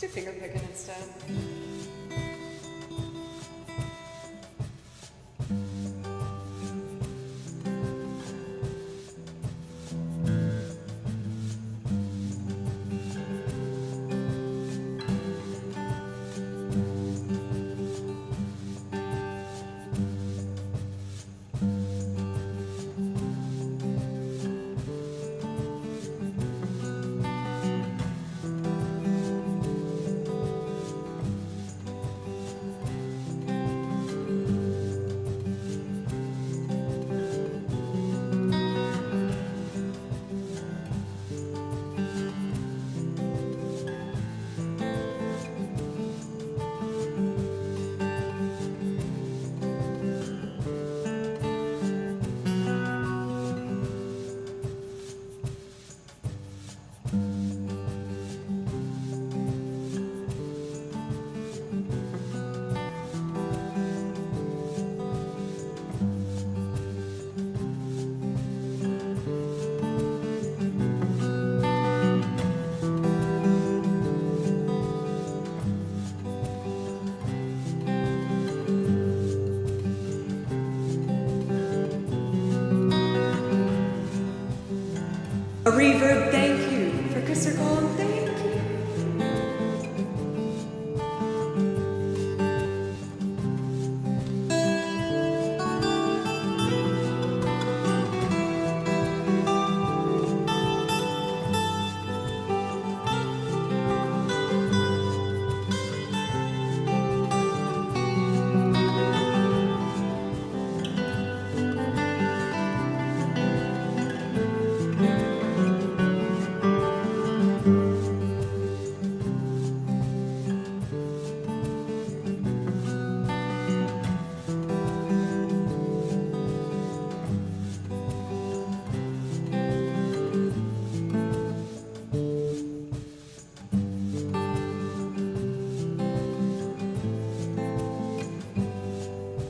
Let's do finger picking instead. reverb, thank you. For Christopher Colin, thank you.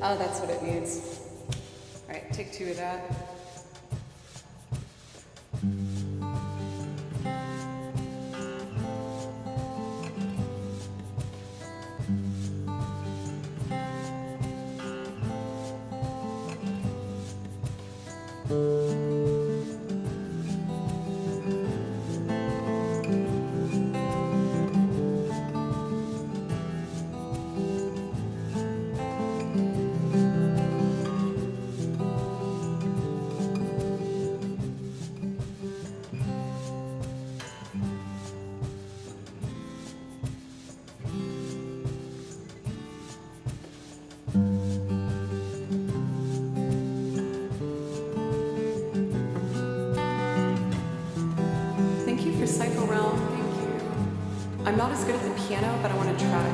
Oh, that's what it needs. All right, take 2 of that. Psycho Realm, thank you. I'm not as good at the piano, but I want to try.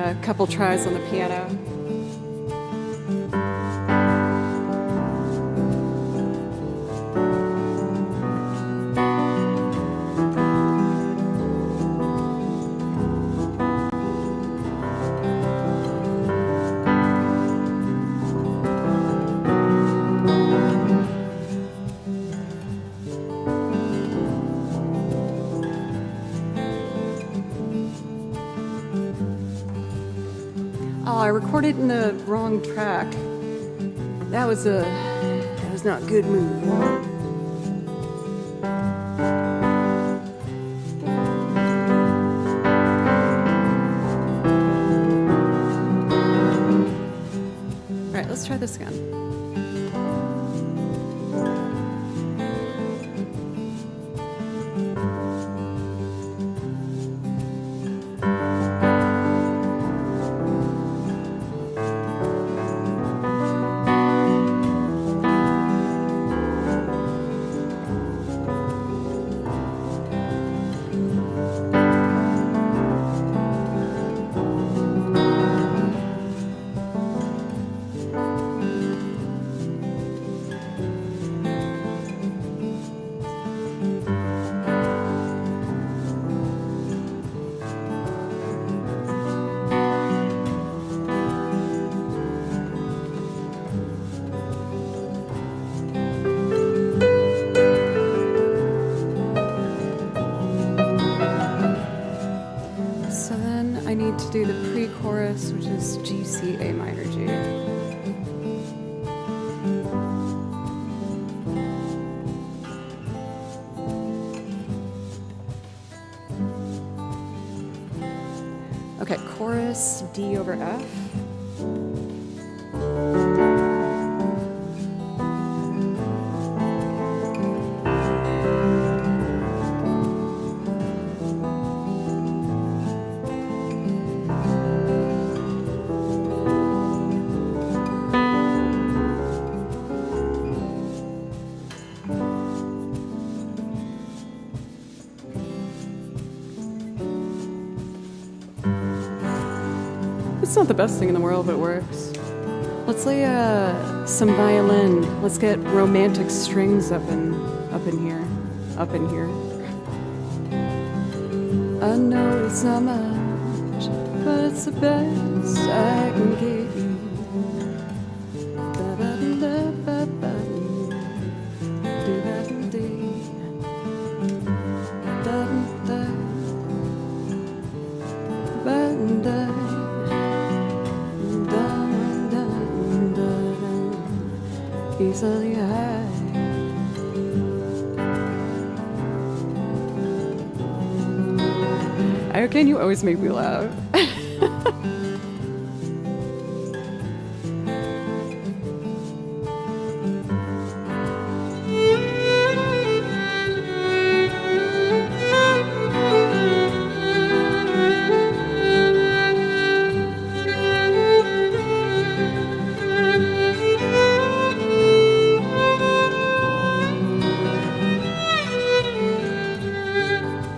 A couple tries on the piano. Oh, I recorded in the wrong track. That was not a good move. All right, let's try this again. I need to do the pre-chorus, which is G, C, A minor, G. Okay, chorus D over F. It's not the best thing in the world, but it works. Let's lay some violin. Let's get romantic strings up in here. Up in here. I know it's not much, but it's the best I can give you. Easily high. How can you always make me laugh?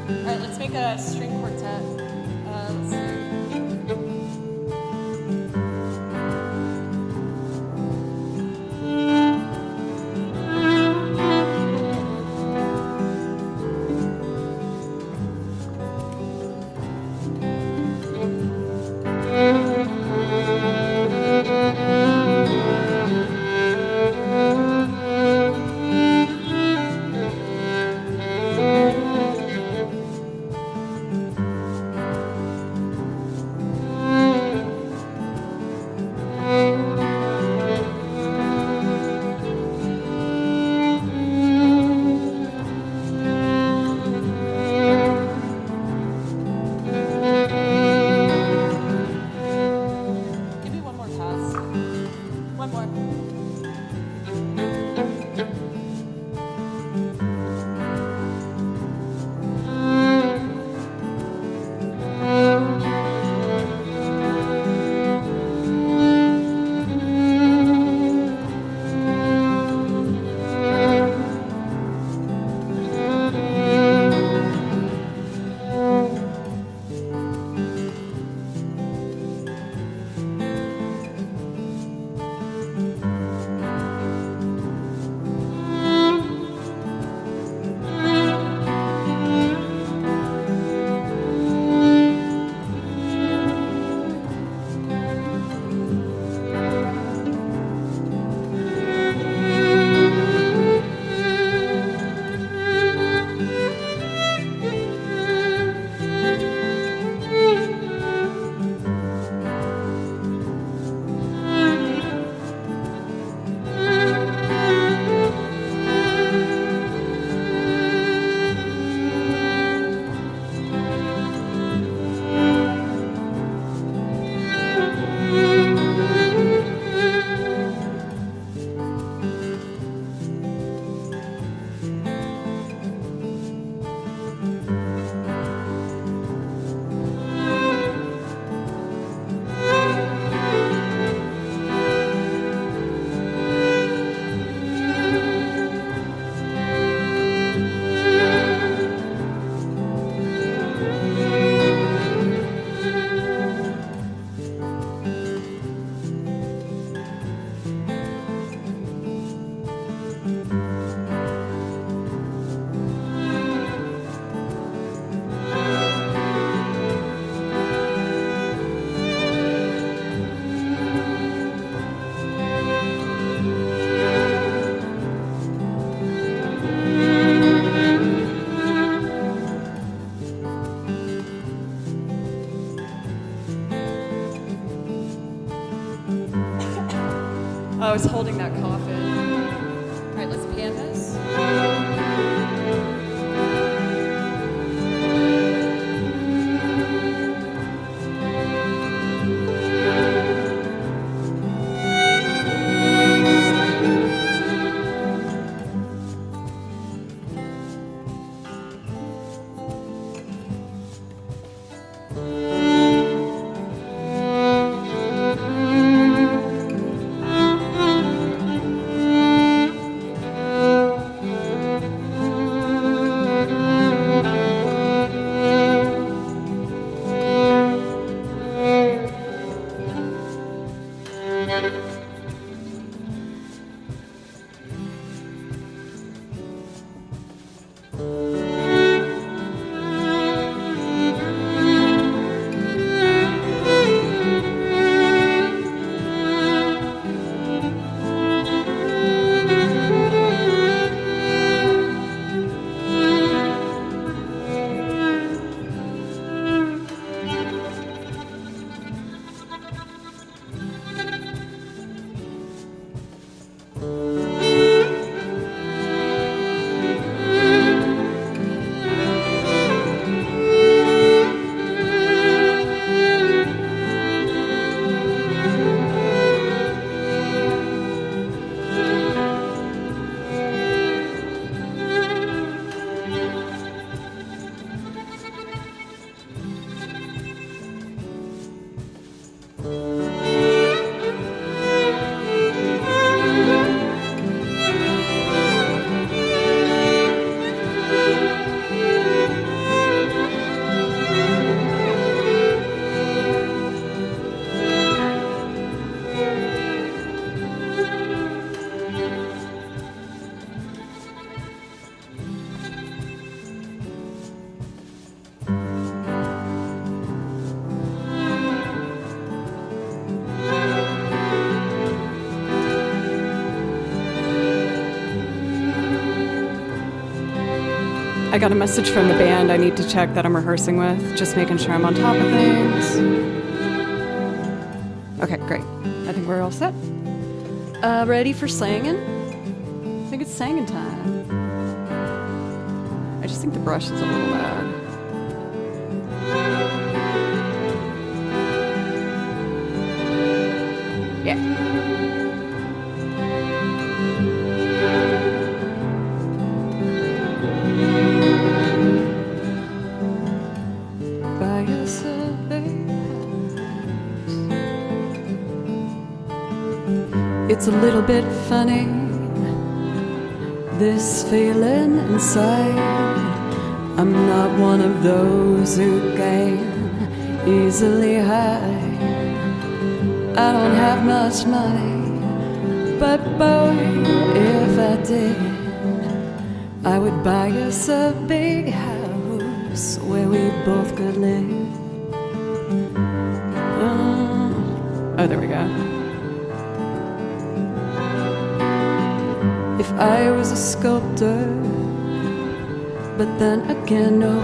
Alright, let's make a string quartet. Let's see. I got a message from the band I need to check that I'm rehearsing with, just making sure I'm on top of things. Okay, great. I think we're all set. Ready for singing? I think it's singing time. I just think the brush is a little loud. Yeah. By a survey house. It's a little bit funny, this feeling inside. I'm not one of those who can easily hide. I don't have much money, but boy, if I did, I would buy us a big house where we both could live. Oh, there we go. If I was a sculptor, but then again, no,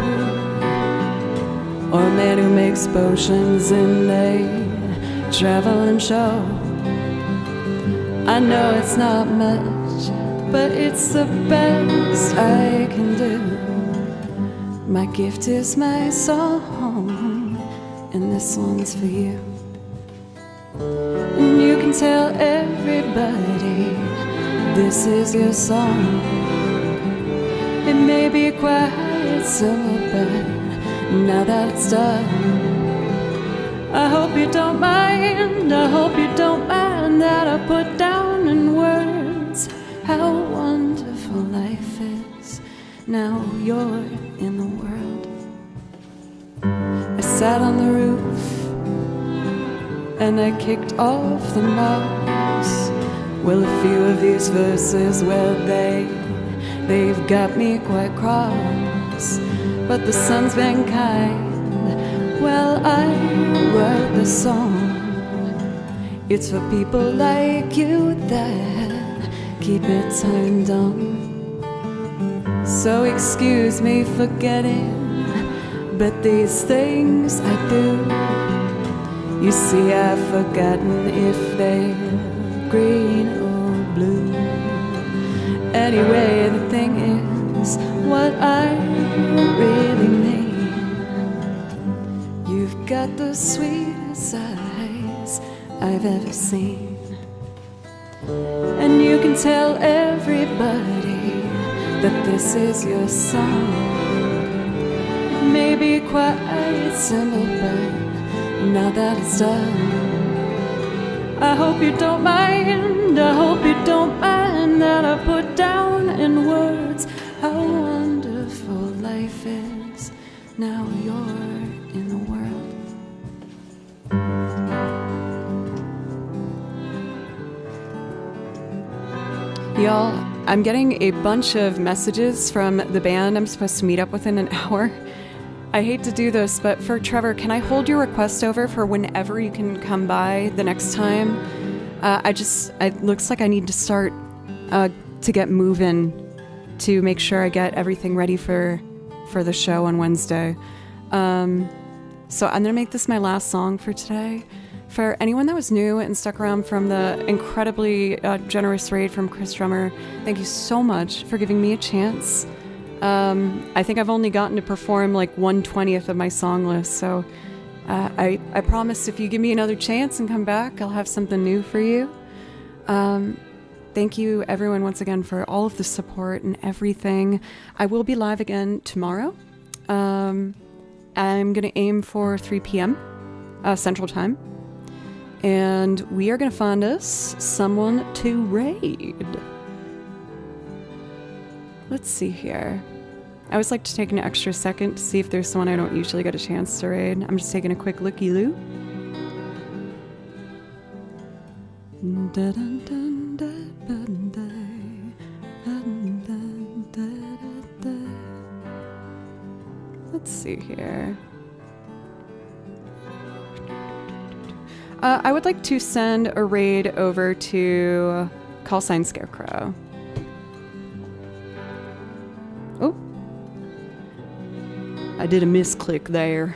or a man who makes potions in a traveling show. I know it's not much, but it's the best I can do. My gift is my song, and this one's for you. And you can tell everybody this is your song. It may be quite simple, but now that it's done, I hope you don't mind, I hope you don't mind that I put down in words how wonderful life is. Now you're in the world. I sat on the roof and I kicked off the moss. Well, a few of these verses, well, they've got me quite cross. But the sun's been kind. Well, I wrote the song. It's for people like you that keep it turned on. So excuse me for getting, but these things I do. You see, I've forgotten if they're green or blue. Anyway, the thing is, what I really mean, you've got the sweetest eyes I've ever seen. And you can tell everybody that this is your song. It may be quite simple, but now that it's done, I hope you don't mind, I hope you don't mind that I put down in words how wonderful life is. Now you're in the world. Y'all, I'm getting a bunch of messages from the band I'm supposed to meet up with in an hour. I hate to do this, but for Trevor, can I hold your request over for whenever you can come by the next time? It looks like I need to start to get moving to make sure I get everything ready for the show on Wednesday. So I'm gonna make this my last song for today. For anyone that was new and stuck around from the incredibly generous raid from Chris Drummer, thank you so much for giving me a chance. I think I've only gotten to perform like 1/20th of my song list, so I promise if you give me another chance and come back, I'll have something new for you. Thank you everyone once again for all of the support and everything. I will be live again tomorrow. I'm gonna aim for 3 p.m. Central Time. And we are gonna find us someone to raid. Let's see here. I always like to take an extra second to see if there's someone I don't usually get a chance to raid. I'm just taking a quick looky-loo. Let's see here. I would like to send a raid over to Callsign Scarecrow. Oh, I did a misclick there.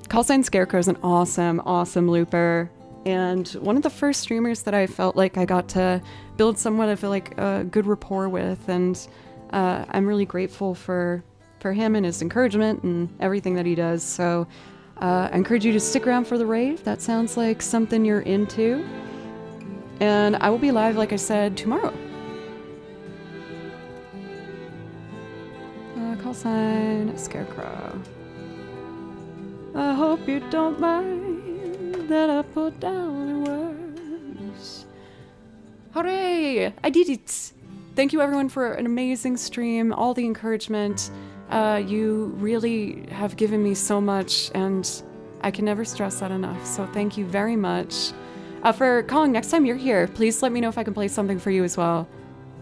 Call Sign Scarecrow is an awesome looper, and one of the first streamers that I felt like I got to build somewhat of like a good rapport with, and I'm really grateful for him and his encouragement and everything that he does. So I encourage you to stick around for the raid if that sounds like something you're into. And I will be live, like I said, tomorrow. Call Sign Scarecrow. I hope you don't mind that I put down the words. Hooray! I did it! Thank you everyone for an amazing stream, all the encouragement. You really have given me so much, and I can never stress that enough, so thank you very much. For calling, next time you're here, please let me know if I can play something for you as well.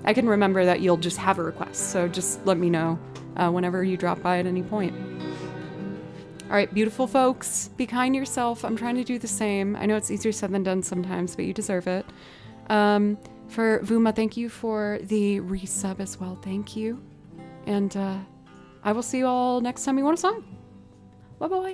I can remember that you'll just have a request, so just let me know whenever you drop by at any point. All right, beautiful folks, be kind to yourself. I'm trying to do the same. I know it's easier said than done sometimes, but you deserve it. For Vuma, thank you for the resub as well. Thank you. And I will see you all next time you want a song. Bye-bye.